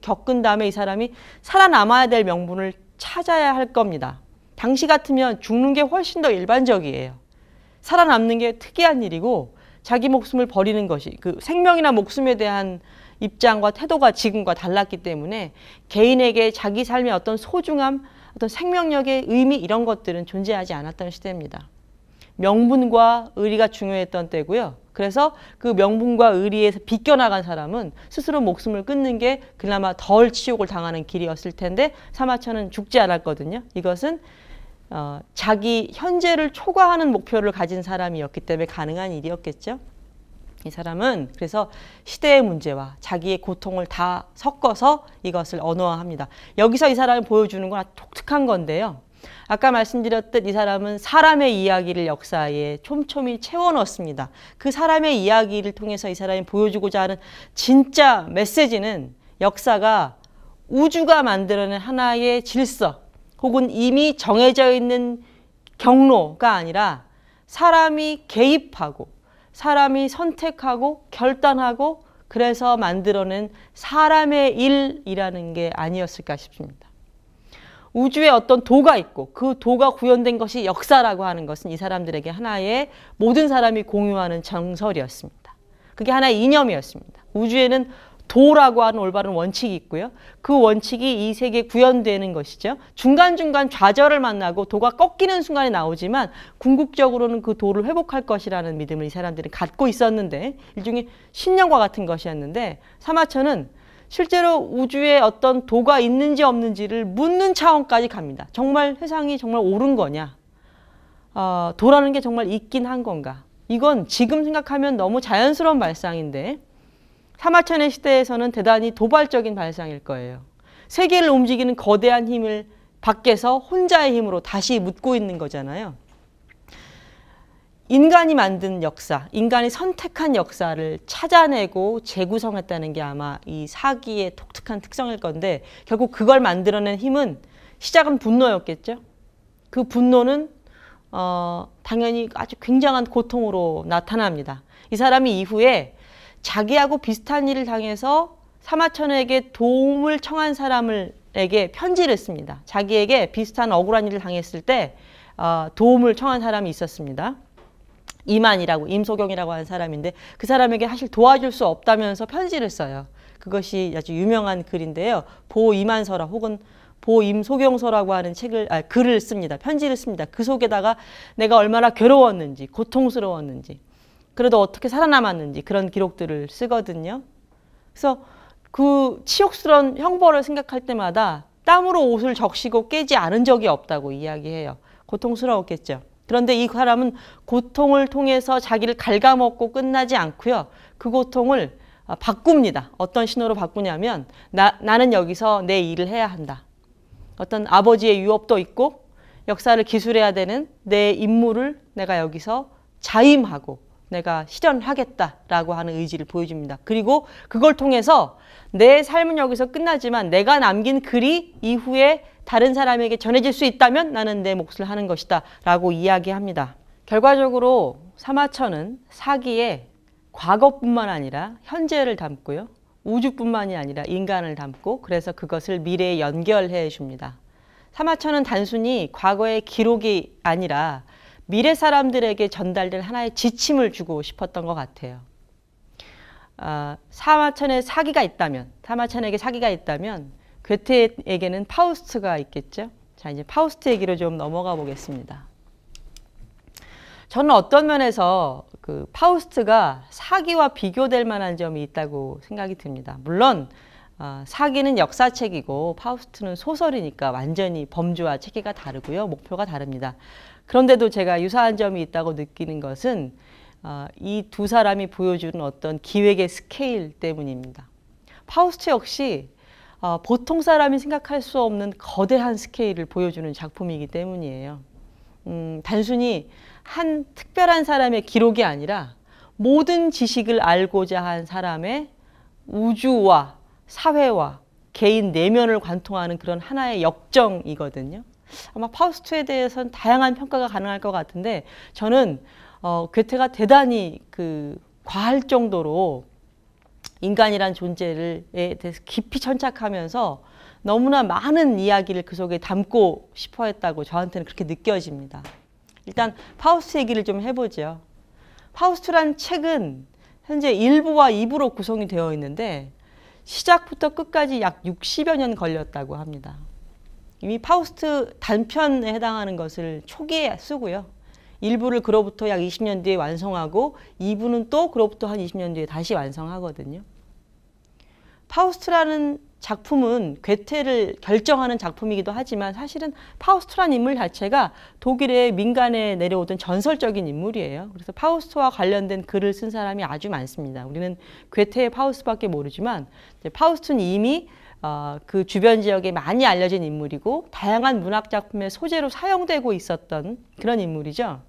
A: 겪은 다음에 이 사람이 살아남아야 될 명분을 찾아야 할 겁니다. 당시 같으면 죽는 게 훨씬 더 일반적이에요. 살아남는 게 특이한 일이고 자기 목숨을 버리는 것이 그 생명이나 목숨에 대한 입장과 태도가 지금과 달랐기 때문에 개인에게 자기 삶의 어떤 소중함, 어떤 생명력의 의미 이런 것들은 존재하지 않았던 시대입니다. 명분과 의리가 중요했던 때고요. 그래서 그 명분과 의리에서 비껴나간 사람은 스스로 목숨을 끊는 게 그나마 덜 치욕을 당하는 길이었을 텐데 사마천은 죽지 않았거든요. 이것은 자기 현재를 초과하는 목표를 가진 사람이었기 때문에 가능한 일이었겠죠. 이 사람은 그래서 시대의 문제와 자기의 고통을 다 섞어서 이것을 언어화합니다. 여기서 이 사람이 보여주는 건 아주 독특한 건데요. 아까 말씀드렸듯 이 사람은 사람의 이야기를 역사에 촘촘히 채워넣습니다. 그 사람의 이야기를 통해서 이 사람이 보여주고자 하는 진짜 메시지는 역사가 우주가 만들어낸 하나의 질서 혹은 이미 정해져 있는 경로가 아니라 사람이 개입하고 사람이 선택하고 결단하고 그래서 만들어낸 사람의 일이라는 게 아니었을까 싶습니다. 우주에 어떤 도가 있고 그 도가 구현된 것이 역사라고 하는 것은 이 사람들에게 하나의 모든 사람이 공유하는 정설이었습니다. 그게 하나의 이념이었습니다. 우주에는 도라고 하는 올바른 원칙이 있고요. 그 원칙이 이 세계에 구현되는 것이죠. 중간중간 좌절을 만나고 도가 꺾이는 순간이 나오지만 궁극적으로는 그 도를 회복할 것이라는 믿음을 이 사람들이 갖고 있었는데 일종의 신념과 같은 것이었는데 사마천은 실제로 우주에 어떤 도가 있는지 없는지를 묻는 차원까지 갑니다. 정말 세상이 정말 옳은 거냐? 도라는 게 정말 있긴 한 건가? 이건 지금 생각하면 너무 자연스러운 발상인데 사마천의 시대에서는 대단히 도발적인 발상일 거예요. 세계를 움직이는 거대한 힘을 밖에서 혼자의 힘으로 다시 묻고 있는 거잖아요. 인간이 만든 역사, 인간이 선택한 역사를 찾아내고 재구성했다는 게 아마 이 사기의 독특한 특성일 건데 결국 그걸 만들어낸 힘은 시작은 분노였겠죠. 그 분노는 당연히 아주 굉장한 고통으로 나타납니다. 이 사람이 이후에 자기하고 비슷한 일을 당해서 사마천에게 도움을 청한 사람에게 편지를 씁니다. 자기에게 비슷한 억울한 일을 당했을 때 도움을 청한 사람이 있었습니다. 이만이라고 임소경이라고 하는 사람인데 그 사람에게 사실 도와줄 수 없다면서 편지를 써요. 그것이 아주 유명한 글인데요. 보이만서라 혹은 보임소경서라고 하는 글을 씁니다. 편지를 씁니다. 그 속에다가 내가 얼마나 괴로웠는지 고통스러웠는지 그래도 어떻게 살아남았는지 그런 기록들을 쓰거든요. 그래서 그 치욕스러운 형벌을 생각할 때마다 땀으로 옷을 적시고 깨지 않은 적이 없다고 이야기해요. 고통스러웠겠죠. 그런데 이 사람은 고통을 통해서 자기를 갉아먹고 끝나지 않고요. 그 고통을 바꿉니다. 어떤 신호로 바꾸냐면 나는 여기서 내 일을 해야 한다. 어떤 아버지의 유업도 있고 역사를 기술해야 되는 내 임무를 내가 여기서 자임하고 내가 실현하겠다라고 하는 의지를 보여줍니다. 그리고 그걸 통해서 내 삶은 여기서 끝나지만 내가 남긴 글이 이후에 다른 사람에게 전해질 수 있다면 나는 내 몫을 하는 것이다 라고 이야기합니다. 결과적으로 사마천은 사기에 과거뿐만 아니라 현재를 담고요. 우주뿐만이 아니라 인간을 담고 그래서 그것을 미래에 연결해 줍니다. 사마천은 단순히 과거의 기록이 아니라 미래 사람들에게 전달될 하나의 지침을 주고 싶었던 것 같아요. 사마천에게 사기가 있다면 괴테에게는 파우스트가 있겠죠. 자, 이제 파우스트 얘기로 좀 넘어가 보겠습니다. 저는 어떤 면에서 그 파우스트가 사기와 비교될 만한 점이 있다고 생각이 듭니다. 물론 사기는 역사책이고 파우스트는 소설이니까 완전히 범주와 체계가 다르고요. 목표가 다릅니다. 그런데도 제가 유사한 점이 있다고 느끼는 것은 이 두 사람이 보여주는 어떤 기획의 스케일 때문입니다. 파우스트 역시 보통 사람이 생각할 수 없는 거대한 스케일을 보여주는 작품이기 때문이에요. 단순히 한 특별한 사람의 기록이 아니라 모든 지식을 알고자 한 사람의 우주와 사회와 개인 내면을 관통하는 그런 하나의 역정이거든요. 아마 파우스트에 대해서는 다양한 평가가 가능할 것 같은데 저는 괴테가 대단히 과할 정도로 인간이란 존재에 대해서 깊이 천착하면서 너무나 많은 이야기를 그 속에 담고 싶어 했다고 저한테는 그렇게 느껴집니다. 일단 파우스트 얘기를 좀 해보죠. 파우스트란 책은 현재 1부와 2부로 구성이 되어 있는데 시작부터 끝까지 약 60여 년 걸렸다고 합니다. 이미 파우스트 단편에 해당하는 것을 초기에 쓰고요. 1부를 그로부터 약 20년 뒤에 완성하고 2부는 또 그로부터 한 20년 뒤에 다시 완성하거든요. 파우스트라는 작품은 괴테를 결정하는 작품이기도 하지만 사실은 파우스트라는 인물 자체가 독일의 민간에 내려오던 전설적인 인물이에요. 그래서 파우스트와 관련된 글을 쓴 사람이 아주 많습니다. 우리는 괴테의 파우스트밖에 모르지만 파우스트는 이미 그 주변 지역에 많이 알려진 인물이고 다양한 문학 작품의 소재로 사용되고 있었던 그런 인물이죠.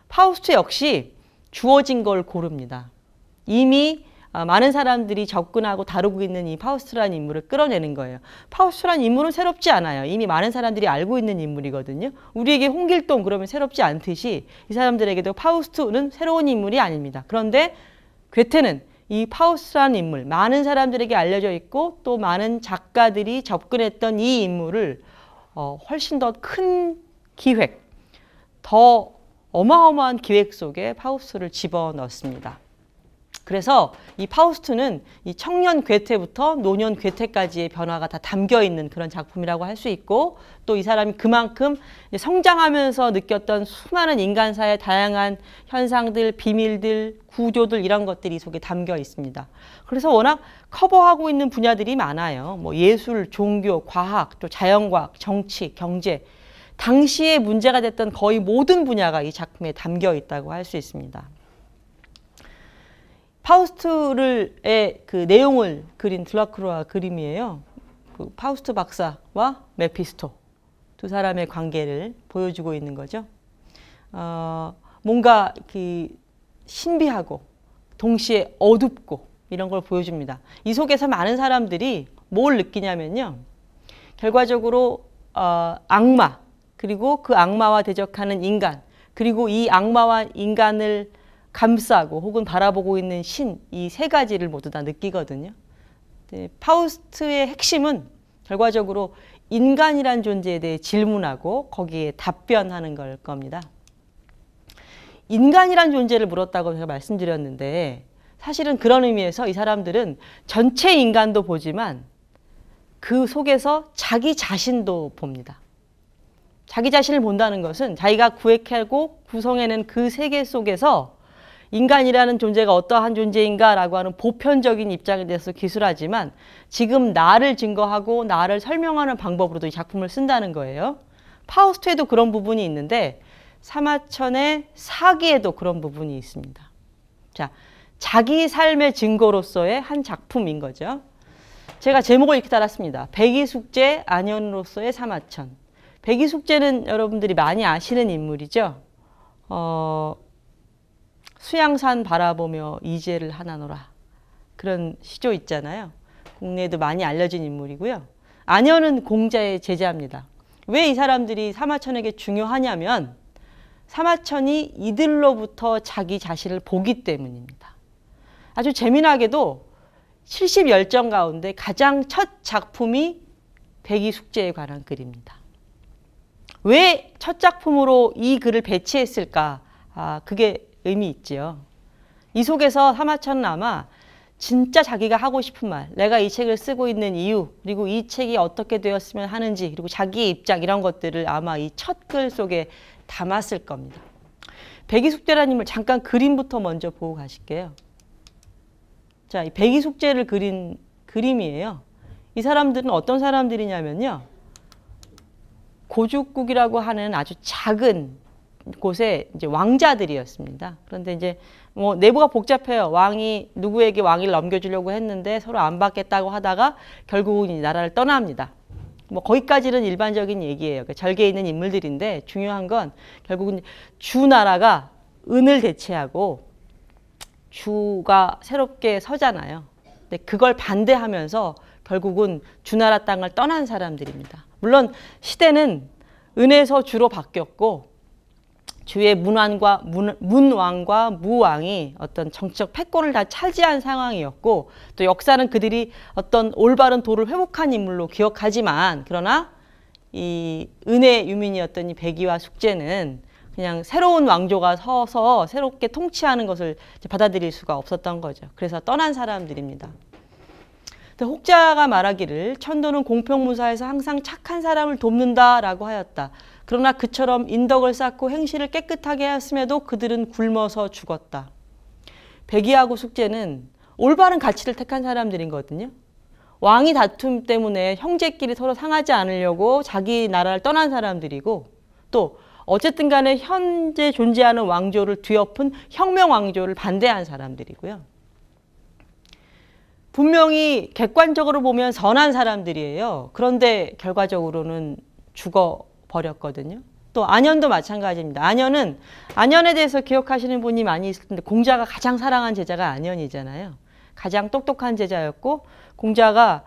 A: 파우스트 역시 주어진 걸 고릅니다. 이미 많은 사람들이 접근하고 다루고 있는 이 파우스트라는 인물을 끌어내는 거예요. 파우스트라는 인물은 새롭지 않아요. 이미 많은 사람들이 알고 있는 인물이거든요. 우리에게 홍길동 그러면 새롭지 않듯이 이 사람들에게도 파우스트는 새로운 인물이 아닙니다. 그런데 괴테는 이 파우스트라는 인물, 많은 사람들에게 알려져 있고 또 많은 작가들이 접근했던 이 인물을 훨씬 더 큰 기획, 더 어마어마한 기획 속에 파우스트를 집어넣습니다. 그래서 이 파우스트는 이 청년 괴테부터 노년 괴테까지의 변화가 다 담겨 있는 그런 작품이라고 할 수 있고 또 이 사람이 그만큼 성장하면서 느꼈던 수많은 인간사의 다양한 현상들, 비밀들, 구조들 이런 것들이 이 속에 담겨 있습니다. 그래서 워낙 커버하고 있는 분야들이 많아요. 뭐 예술, 종교, 과학, 또 자연과학, 정치, 경제 당시에 문제가 됐던 거의 모든 분야가 이 작품에 담겨 있다고 할 수 있습니다. 파우스트의 그 내용을 그린 드라큘라 그림이에요. 그 파우스트 박사와 메피스토 두 사람의 관계를 보여주고 있는 거죠. 뭔가 신비하고 동시에 어둡고 이런 걸 보여줍니다. 이 속에서 많은 사람들이 뭘 느끼냐면요. 결과적으로 악마 그리고 그 악마와 대적하는 인간 그리고 이 악마와 인간을 감싸고 혹은 바라보고 있는 신, 이 세 가지를 모두 다 느끼거든요. 파우스트의 핵심은 결과적으로 인간이란 존재에 대해 질문하고 거기에 답변하는 걸 겁니다. 인간이란 존재를 물었다고 제가 말씀드렸는데 사실은 그런 의미에서 이 사람들은 전체 인간도 보지만 그 속에서 자기 자신도 봅니다. 자기 자신을 본다는 것은 자기가 구획하고 구성해낸 그 세계 속에서 인간이라는 존재가 어떠한 존재인가라고 하는 보편적인 입장에 대해서 기술하지만 지금 나를 증거하고 나를 설명하는 방법으로도 이 작품을 쓴다는 거예요. 파우스트에도 그런 부분이 있는데 사마천의 사기에도 그런 부분이 있습니다. 자, 자기 삶의 증거로서의 한 작품인 거죠. 제가 제목을 이렇게 달았습니다. 백이숙제 안현으로서의 사마천. 백이숙제는 여러분들이 많이 아시는 인물이죠. 수양산 바라보며 이제를 하나노라. 그런 시조 있잖아요. 국내에도 많이 알려진 인물이고요. 안현은 공자의 제자입니다. 왜 이 사람들이 사마천에게 중요하냐면 사마천이 이들로부터 자기 자신을 보기 때문입니다. 아주 재미나게도 70열정 가운데 가장 첫 작품이 백이숙제에 관한 글입니다. 왜 첫 작품으로 이 글을 배치했을까? 그게 의미 있지요. 이 속에서 사마천은 아마 진짜 자기가 하고 싶은 말, 내가 이 책을 쓰고 있는 이유, 그리고 이 책이 어떻게 되었으면 하는지, 그리고 자기의 입장 이런 것들을 아마 이 첫 글 속에 담았을 겁니다. 백이숙제라는 인물 잠깐 그림부터 먼저 보고 가실게요. 자, 이 백이숙제를 그린 그림이에요. 이 사람들은 어떤 사람들이냐면요. 고죽국이라고 하는 아주 작은 곳에 이제 왕자들이었습니다. 그런데 이제 뭐 내부가 복잡해요. 왕이 누구에게 왕위를 넘겨주려고 했는데 서로 안 받겠다고 하다가 결국은 이 나라를 떠납니다. 뭐 거기까지는 일반적인 얘기예요. 그러니까 절개에 있는 인물들인데 중요한 건 결국은 주나라가 은을 대체하고 주가 새롭게 서잖아요. 근데 그걸 반대하면서 결국은 주나라 땅을 떠난 사람들입니다. 물론 시대는 은에서 주로 바뀌었고 주위의 문왕과 무왕이 어떤 정치적 패권을 다 차지한 상황이었고, 또 역사는 그들이 어떤 올바른 도를 회복한 인물로 기억하지만, 그러나 이 은혜 유민이었던 이 백의와 숙제는 그냥 새로운 왕조가 서서 새롭게 통치하는 것을 받아들일 수가 없었던 거죠. 그래서 떠난 사람들입니다. 혹자가 말하기를 천도는 공평무사해서 항상 착한 사람을 돕는다라고 하였다. 그러나 그처럼 인덕을 쌓고 행실을 깨끗하게 하였음에도 그들은 굶어서 죽었다. 백의하고 숙제는 올바른 가치를 택한 사람들이거든요. 왕이 다툼 때문에 형제끼리 서로 상하지 않으려고 자기 나라를 떠난 사람들이고, 또 어쨌든 간에 현재 존재하는 왕조를 뒤엎은 혁명 왕조를 반대한 사람들이고요. 분명히 객관적으로 보면 선한 사람들이에요. 그런데 결과적으로는 죽어버렸거든요. 또 안현도 마찬가지입니다. 안현에 대해서 기억하시는 분이 많이 있을 텐데, 공자가 가장 사랑한 제자가 안현이잖아요. 가장 똑똑한 제자였고, 공자가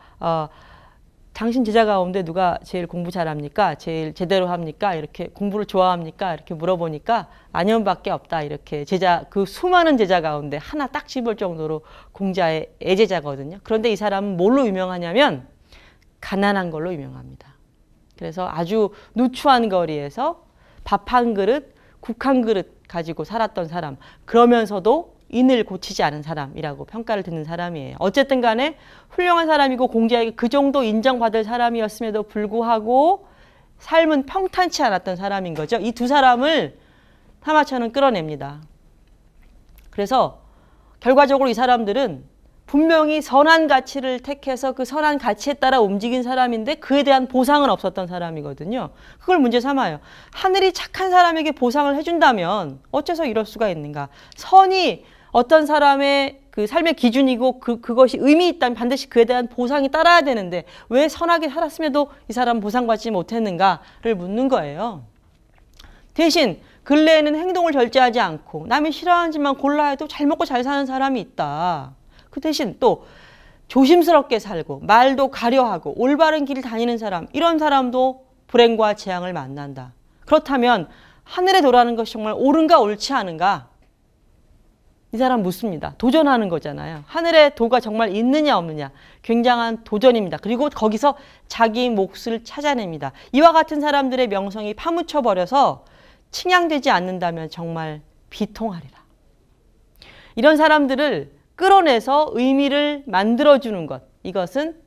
A: 당신 제자 가운데 누가 제일 공부 잘합니까? 제일 제대로 합니까? 이렇게 공부를 좋아합니까? 이렇게 물어보니까 안현밖에 없다. 이렇게 그 수많은 제자 가운데 하나 딱 집을 정도로 공자의 애제자거든요. 그런데 이 사람은 뭘로 유명하냐면 가난한 걸로 유명합니다. 그래서 아주 누추한 거리에서 밥 한 그릇, 국 한 그릇 가지고 살았던 사람, 그러면서도 인을 고치지 않은 사람이라고 평가를 듣는 사람이에요. 어쨌든 간에 훌륭한 사람이고 공자에게 그 정도 인정받을 사람이었음에도 불구하고 삶은 평탄치 않았던 사람인 거죠. 이 두 사람을 사마천은 끌어냅니다. 그래서 결과적으로 이 사람들은 분명히 선한 가치를 택해서 그 선한 가치에 따라 움직인 사람인데 그에 대한 보상은 없었던 사람이거든요. 그걸 문제 삼아요. 하늘이 착한 사람에게 보상을 해준다면 어째서 이럴 수가 있는가? 선이 어떤 사람의 그 삶의 기준이고 그것이 의미 있다면 반드시 그에 대한 보상이 따라야 되는데 왜 선하게 살았음에도 이 사람은 보상받지 못했는가를 묻는 거예요. 대신 근래에는 행동을 절제하지 않고 남이 싫어하는 짓만 골라 해도 잘 먹고 잘 사는 사람이 있다. 그 대신 또 조심스럽게 살고 말도 가려하고 올바른 길을 다니는 사람, 이런 사람도 불행과 재앙을 만난다. 그렇다면 하늘에 도라는 것이 정말 옳은가 옳지 않은가? 이 사람 묻습니다. 도전하는 거잖아요. 하늘의 도가 정말 있느냐 없느냐. 굉장한 도전입니다. 그리고 거기서 자기 몫을 찾아냅니다. 이와 같은 사람들의 명성이 파묻혀버려서 칭양되지 않는다면 정말 비통하리라. 이런 사람들을 끌어내서 의미를 만들어주는 것, 이것은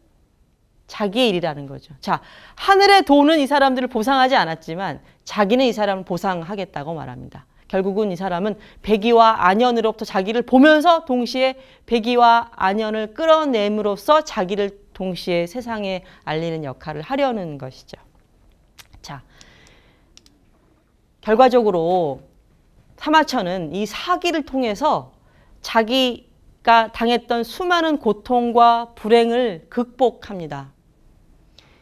A: 자기의 일이라는 거죠. 자, 하늘의 도는 이 사람들을 보상하지 않았지만 자기는 이 사람을 보상하겠다고 말합니다. 결국은 이 사람은 백의와 안현으로부터 자기를 보면서 동시에 백의와 안현을 끌어냄으로써 자기를 동시에 세상에 알리는 역할을 하려는 것이죠. 자, 결과적으로 사마천은 이 사기를 통해서 자기가 당했던 수많은 고통과 불행을 극복합니다.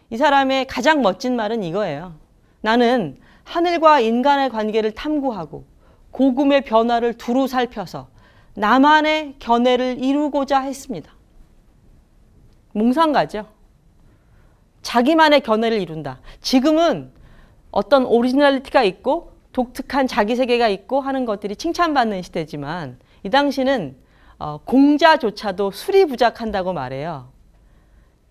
A: 이 사람의 가장 멋진 말은 이거예요. 나는 하늘과 인간의 관계를 탐구하고 고금의 변화를 두루 살펴서 나만의 견해를 이루고자 했습니다. 몽상가죠. 자기만의 견해를 이룬다. 지금은 어떤 오리지널리티가 있고 독특한 자기 세계가 있고 하는 것들이 칭찬받는 시대지만 이 당시는 공자조차도 수리부작한다고 말해요.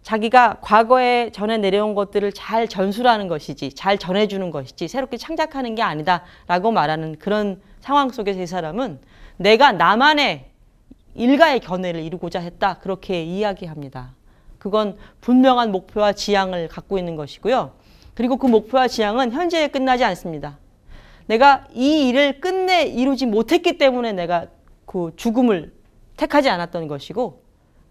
A: 자기가 과거에 전해 내려온 것들을 잘 전수하는 것이지, 잘 전해주는 것이지 새롭게 창작하는 게 아니다라고 말하는 그런 상황 속에서 이 사람은 내가 나만의 일가의 견해를 이루고자 했다, 그렇게 이야기합니다. 그건 분명한 목표와 지향을 갖고 있는 것이고요. 그리고 그 목표와 지향은 현재에 끝나지 않습니다. 내가 이 일을 끝내 이루지 못했기 때문에 내가 그 죽음을 택하지 않았던 것이고,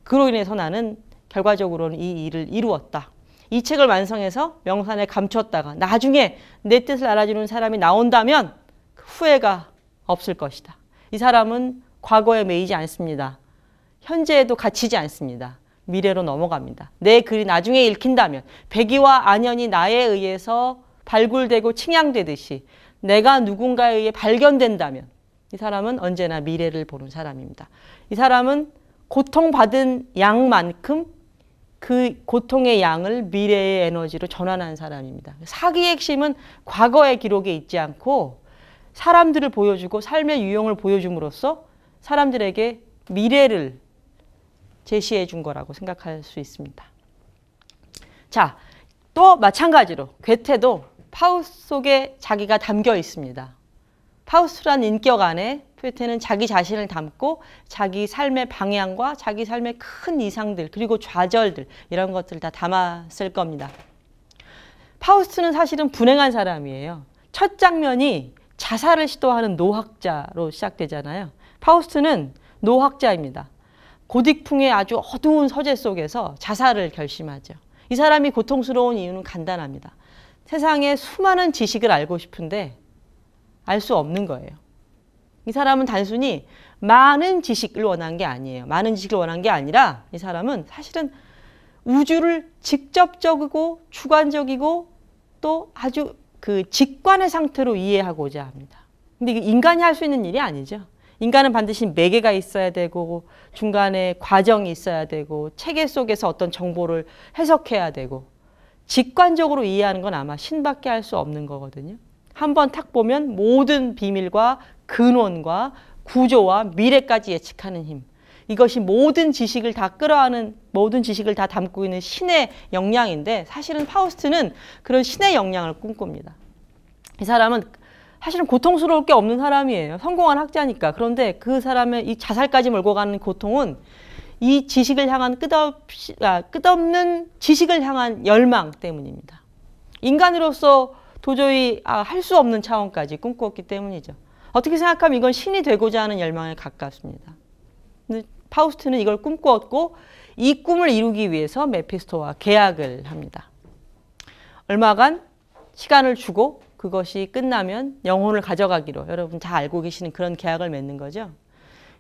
A: 그로 인해서 나는 결과적으로는 이 일을 이루었다. 이 책을 완성해서 명산에 감췄다가 나중에 내 뜻을 알아주는 사람이 나온다면 후회가 없을 것이다. 이 사람은 과거에 매이지 않습니다. 현재에도 갇히지 않습니다. 미래로 넘어갑니다. 내 글이 나중에 읽힌다면 백의와 안현이 나에 의해서 발굴되고 칭양되듯이 내가 누군가에 의해 발견된다면 이 사람은 언제나 미래를 보는 사람입니다. 이 사람은 고통받은 양만큼 그 고통의 양을 미래의 에너지로 전환한 사람입니다. 사기의 핵심은 과거의 기록에 있지 않고 사람들을 보여주고 삶의 유형을 보여줌으로써 사람들에게 미래를 제시해 준 거라고 생각할 수 있습니다. 자, 또 마찬가지로 괴테도 파우스트 속에 자기가 담겨 있습니다. 파우스트란 인격 안에 괴테는 자기 자신을 담고 자기 삶의 방향과 자기 삶의 큰 이상들 그리고 좌절들 이런 것들을 다 담았을 겁니다. 파우스트는 사실은 불행한 사람이에요. 첫 장면이 자살을 시도하는 노학자로 시작되잖아요. 파우스트는 노학자입니다. 고딕풍의 아주 어두운 서재 속에서 자살을 결심하죠. 이 사람이 고통스러운 이유는 간단합니다. 세상에 수많은 지식을 알고 싶은데 알 수 없는 거예요. 이 사람은 단순히 많은 지식을 원한 게 아니에요. 많은 지식을 원한 게 아니라 이 사람은 사실은 우주를 직접적이고 주관적이고 또 아주 그 직관의 상태로 이해하고자 합니다. 근데 이게 인간이 할 수 있는 일이 아니죠. 인간은 반드시 매개가 있어야 되고 중간에 과정이 있어야 되고 체계 속에서 어떤 정보를 해석해야 되고 직관적으로 이해하는 건 아마 신밖에 할 수 없는 거거든요. 한번 탁 보면 모든 비밀과 근원과 구조와 미래까지 예측하는 힘. 이것이 모든 지식을 다 끌어안는 모든 지식을 다 담고 있는 신의 역량인데 사실은 파우스트는 그런 신의 역량을 꿈꿉니다. 이 사람은 사실은 고통스러울 게 없는 사람이에요. 성공한 학자니까. 그런데 그 사람의 이 자살까지 몰고 가는 고통은 이 지식을 향한 끝없는 지식을 향한 열망 때문입니다. 인간으로서 도저히 할 수 없는 차원까지 꿈꾸었기 때문이죠. 어떻게 생각하면 이건 신이 되고자 하는 열망에 가깝습니다. 근데 파우스트는 이걸 꿈꾸었고 이 꿈을 이루기 위해서 메피스토와 계약을 합니다. 얼마간 시간을 주고 그것이 끝나면 영혼을 가져가기로 여러분 다 알고 계시는 그런 계약을 맺는 거죠.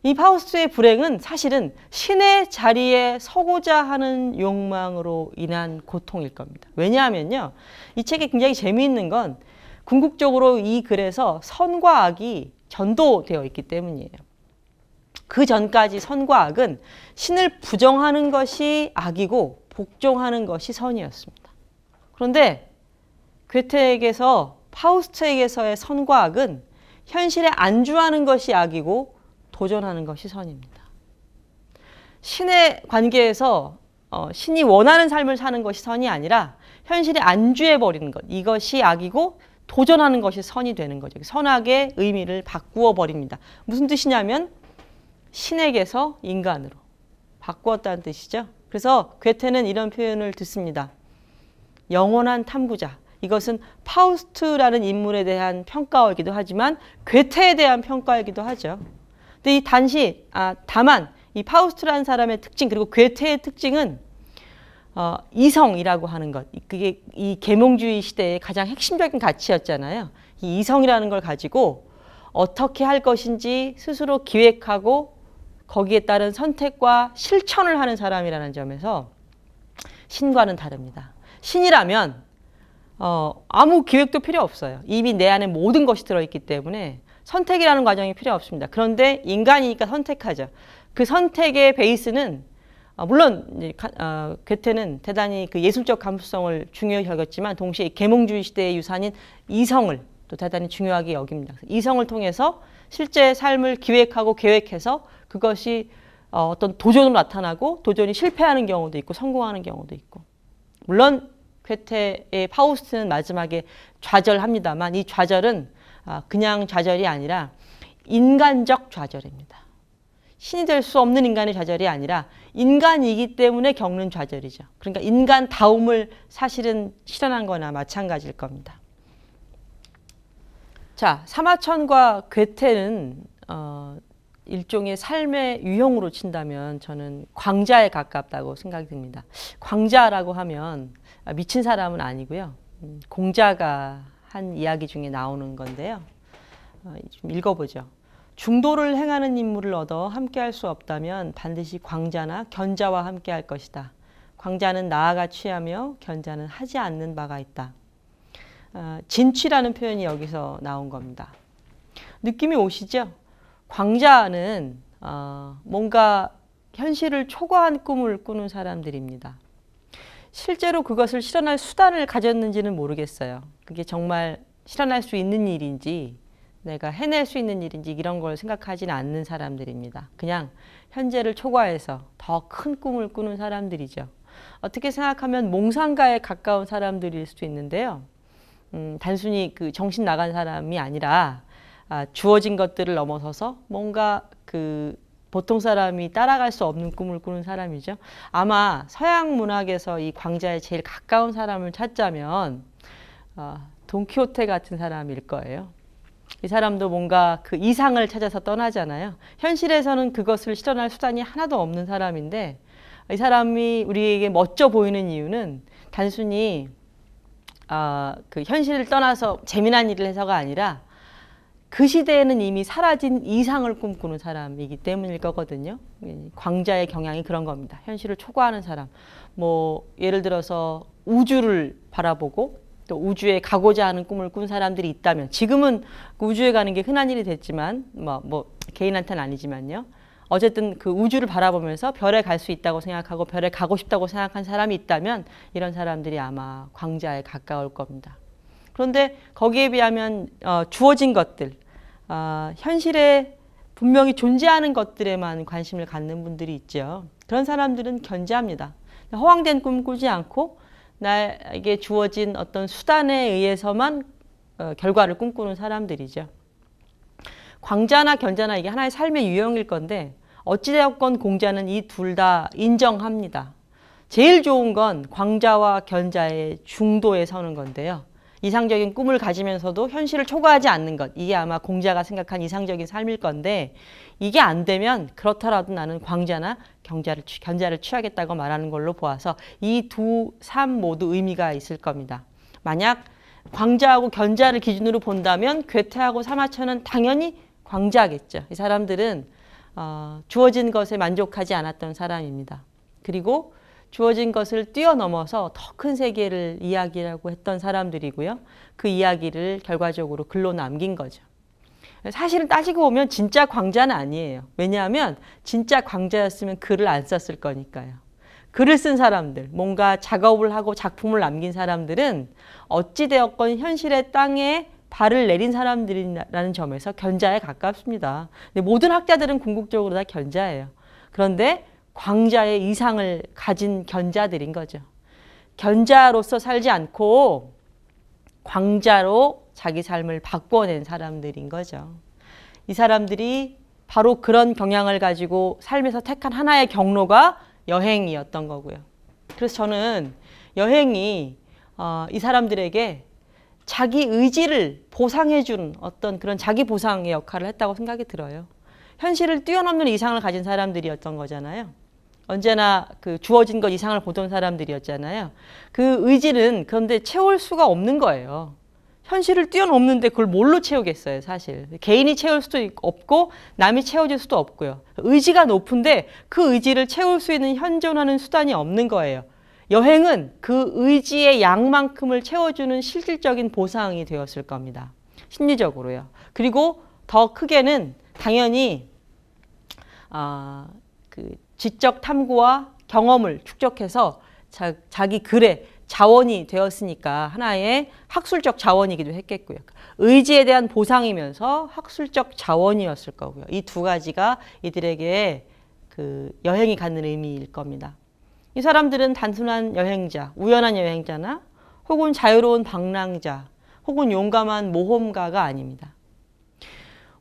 A: 이 파우스트의 불행은 사실은 신의 자리에 서고자 하는 욕망으로 인한 고통일 겁니다. 왜냐하면요. 이 책이 굉장히 재미있는 건 궁극적으로 이 글에서 선과 악이 전도되어 있기 때문이에요. 그 전까지 선과 악은 신을 부정하는 것이 악이고 복종하는 것이 선이었습니다. 그런데 괴테에게서 파우스트에게서의 선과 악은 현실에 안주하는 것이 악이고 도전하는 것이 선입니다. 신의 관계에서 신이 원하는 삶을 사는 것이 선이 아니라 현실에 안주해버리는 것. 이것이 악이고 도전하는 것이 선이 되는 거죠. 선악의 의미를 바꾸어 버립니다. 무슨 뜻이냐면 신에게서 인간으로 바꾸었다는 뜻이죠. 그래서 괴테는 이런 표현을 듣습니다. 영원한 탐구자. 이것은 파우스트라는 인물에 대한 평가이기도 하지만 괴테에 대한 평가이기도 하죠. 근데 다만 이 파우스트라는 사람의 특징 그리고 괴테의 특징은 이성이라고 하는 것. 그게 이 계몽주의 시대의 가장 핵심적인 가치였잖아요. 이 이성이라는 걸 가지고 어떻게 할 것인지 스스로 기획하고 거기에 따른 선택과 실천을 하는 사람이라는 점에서 신과는 다릅니다. 신이라면 아무 기획도 필요 없어요. 이미 내 안에 모든 것이 들어있기 때문에 선택이라는 과정이 필요 없습니다. 그런데 인간이니까 선택하죠. 그 선택의 베이스는 물론 괴테는 대단히 그 예술적 감수성을 중요히 여겼지만 동시에 계몽주의 시대의 유산인 이성을 또 대단히 중요하게 여깁니다. 이성을 통해서 실제 삶을 기획하고 계획해서 그것이 어떤 도전으로 나타나고 도전이 실패하는 경우도 있고 성공하는 경우도 있고 물론 괴테의 파우스트는 마지막에 좌절합니다만 이 좌절은 그냥 좌절이 아니라 인간적 좌절입니다. 신이 될 수 없는 인간의 좌절이 아니라 인간이기 때문에 겪는 좌절이죠. 그러니까 인간다움을 사실은 실현한 거나 마찬가지일 겁니다. 자, 사마천과 괴테는 일종의 삶의 유형으로 친다면 저는 광자에 가깝다고 생각이 듭니다. 광자라고 하면 미친 사람은 아니고요. 공자가 한 이야기 중에 나오는 건데요. 좀 읽어보죠. 중도를 행하는 인물을 얻어 함께할 수 없다면 반드시 광자나 견자와 함께할 것이다. 광자는 나아가 취하며 견자는 하지 않는 바가 있다. 진취라는 표현이 여기서 나온 겁니다. 느낌이 오시죠? 광자는 뭔가 현실을 초과한 꿈을 꾸는 사람들입니다. 실제로 그것을 실현할 수단을 가졌는지는 모르겠어요. 그게 정말 실현할 수 있는 일인지 내가 해낼 수 있는 일인지 이런 걸 생각하지는 않는 사람들입니다. 그냥 현재를 초과해서 더 큰 꿈을 꾸는 사람들이죠. 어떻게 생각하면 몽상가에 가까운 사람들일 수도 있는데요. 단순히 그 정신 나간 사람이 아니라 주어진 것들을 넘어서서 뭔가 그 보통 사람이 따라갈 수 없는 꿈을 꾸는 사람이죠. 아마 서양 문학에서 이 광자에 제일 가까운 사람을 찾자면 돈키호테 같은 사람일 거예요. 이 사람도 뭔가 그 이상을 찾아서 떠나잖아요. 현실에서는 그것을 실현할 수단이 하나도 없는 사람인데 이 사람이 우리에게 멋져 보이는 이유는 단순히 그 현실을 떠나서 재미난 일을 해서가 아니라 그 시대에는 이미 사라진 이상을 꿈꾸는 사람이기 때문일 거거든요. 광자의 경향이 그런 겁니다. 현실을 초과하는 사람. 뭐 예를 들어서 우주를 바라보고 또 우주에 가고자 하는 꿈을 꾼 사람들이 있다면, 지금은 우주에 가는 게 흔한 일이 됐지만 뭐 개인한테는 아니지만요. 어쨌든 그 우주를 바라보면서 별에 갈 수 있다고 생각하고 별에 가고 싶다고 생각한 사람이 있다면 이런 사람들이 아마 광자에 가까울 겁니다. 그런데 거기에 비하면 주어진 것들, 현실에 분명히 존재하는 것들에만 관심을 갖는 분들이 있죠. 그런 사람들은 견제합니다. 허황된 꿈 꾸지 않고 나에게 주어진 어떤 수단에 의해서만 결과를 꿈꾸는 사람들이죠. 광자나 견자나 이게 하나의 삶의 유형일 건데 어찌되었건 공자는 이 둘 다 인정합니다. 제일 좋은 건 광자와 견자의 중도에 서는 건데요. 이상적인 꿈을 가지면서도 현실을 초과하지 않는 것, 이게 아마 공자가 생각한 이상적인 삶일 건데 이게 안 되면 그렇더라도 나는 광자나 견자를 취하겠다고 말하는 걸로 보아서 이 두 삶 모두 의미가 있을 겁니다. 만약 광자하고 견자를 기준으로 본다면 괴테하고 사마천은 당연히 광자겠죠. 이 사람들은 주어진 것에 만족하지 않았던 사람입니다. 그리고 주어진 것을 뛰어넘어서 더 큰 세계를 이야기하고 했던 사람들이고요. 그 이야기를 결과적으로 글로 남긴 거죠. 사실은 따지고 보면 진짜 광자는 아니에요. 왜냐하면 진짜 광자였으면 글을 안 썼을 거니까요. 글을 쓴 사람들, 뭔가 작업을 하고 작품을 남긴 사람들은 어찌되었건 현실의 땅에 발을 내린 사람들이라는 점에서 견자에 가깝습니다. 근데 모든 학자들은 궁극적으로 다 견자예요. 그런데 광자의 이상을 가진 견자들인 거죠. 견자로서 살지 않고 광자로 자기 삶을 바꿔낸 사람들인 거죠. 이 사람들이 바로 그런 경향을 가지고 삶에서 택한 하나의 경로가 여행이었던 거고요. 그래서 저는 여행이 이 사람들에게 자기 의지를 보상해준 어떤 그런 자기 보상의 역할을 했다고 생각이 들어요. 현실을 뛰어넘는 이상을 가진 사람들이었던 거잖아요. 언제나 그 주어진 것 이상을 보던 사람들이었잖아요. 그 의지는 그런데 채울 수가 없는 거예요. 현실을 뛰어넘는데 그걸 뭘로 채우겠어요, 사실. 개인이 채울 수도 없고 남이 채워줄 수도 없고요. 의지가 높은데 그 의지를 채울 수 있는 현존하는 수단이 없는 거예요. 여행은 그 의지의 양만큼을 채워주는 실질적인 보상이 되었을 겁니다. 심리적으로요. 그리고 더 크게는 당연히 그 지적 탐구와 경험을 축적해서 자기 글의 자원이 되었으니까 하나의 학술적 자원이기도 했겠고요. 의지에 대한 보상이면서 학술적 자원이었을 거고요. 이 두 가지가 이들에게 그 여행이 갖는 의미일 겁니다. 이 사람들은 단순한 여행자, 우연한 여행자나 혹은 자유로운 방랑자, 혹은 용감한 모험가가 아닙니다.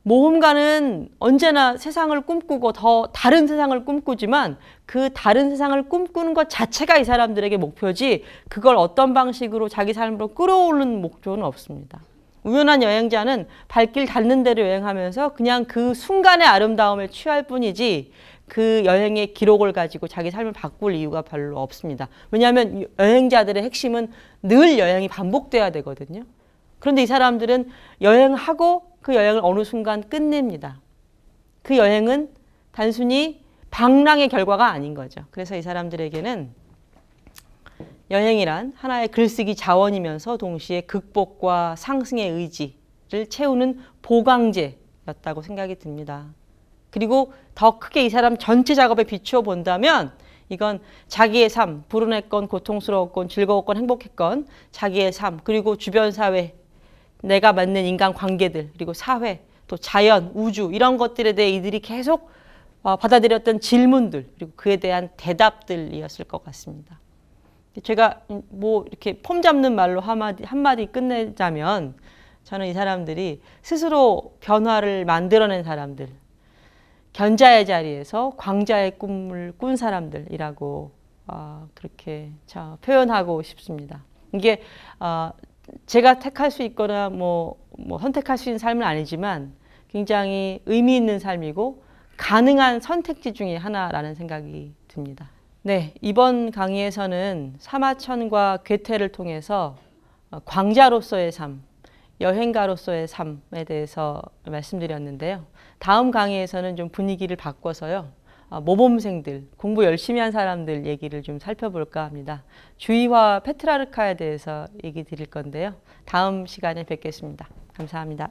A: 모험가는 언제나 세상을 꿈꾸고 더 다른 세상을 꿈꾸지만 그 다른 세상을 꿈꾸는 것 자체가 이 사람들에게 목표지 그걸 어떤 방식으로 자기 삶으로 끌어오는 목표는 없습니다. 우연한 여행자는 발길 닿는 대로 여행하면서 그냥 그 순간의 아름다움에 취할 뿐이지 그 여행의 기록을 가지고 자기 삶을 바꿀 이유가 별로 없습니다. 왜냐하면 여행자들의 핵심은 늘 여행이 반복돼야 되거든요. 그런데 이 사람들은 여행하고 그 여행을 어느 순간 끝냅니다. 그 여행은 단순히 방랑의 결과가 아닌 거죠. 그래서 이 사람들에게는 여행이란 하나의 글쓰기 자원이면서 동시에 극복과 상승의 의지를 채우는 보강제였다고 생각이 듭니다. 그리고 더 크게 이 사람 전체 작업에 비추어 본다면 이건 자기의 삶, 불운했건 고통스러웠건 즐거웠건 행복했건 자기의 삶, 그리고 주변 사회, 내가 맞는 인간 관계들, 그리고 사회, 또 자연, 우주 이런 것들에 대해 이들이 계속 받아들였던 질문들, 그리고 그에 대한 대답들이었을 것 같습니다. 제가 뭐 이렇게 폼 잡는 말로 한마디 끝내자면, 저는 이 사람들이 스스로 변화를 만들어낸 사람들, 견자의 자리에서 광자의 꿈을 꾼 사람들이라고 그렇게 표현하고 싶습니다. 이게 제가 택할 수 있거나 뭐 선택할 수 있는 삶은 아니지만 굉장히 의미 있는 삶이고 가능한 선택지 중에 하나라는 생각이 듭니다. 네, 이번 강의에서는 사마천과 괴테를 통해서 광자로서의 삶, 여행가로서의 삶에 대해서 말씀드렸는데요. 다음 강의에서는 좀 분위기를 바꿔서요. 모범생들, 공부 열심히 한 사람들 얘기를 좀 살펴볼까 합니다. 주의와 페트라르카에 대해서 얘기 드릴 건데요. 다음 시간에 뵙겠습니다. 감사합니다.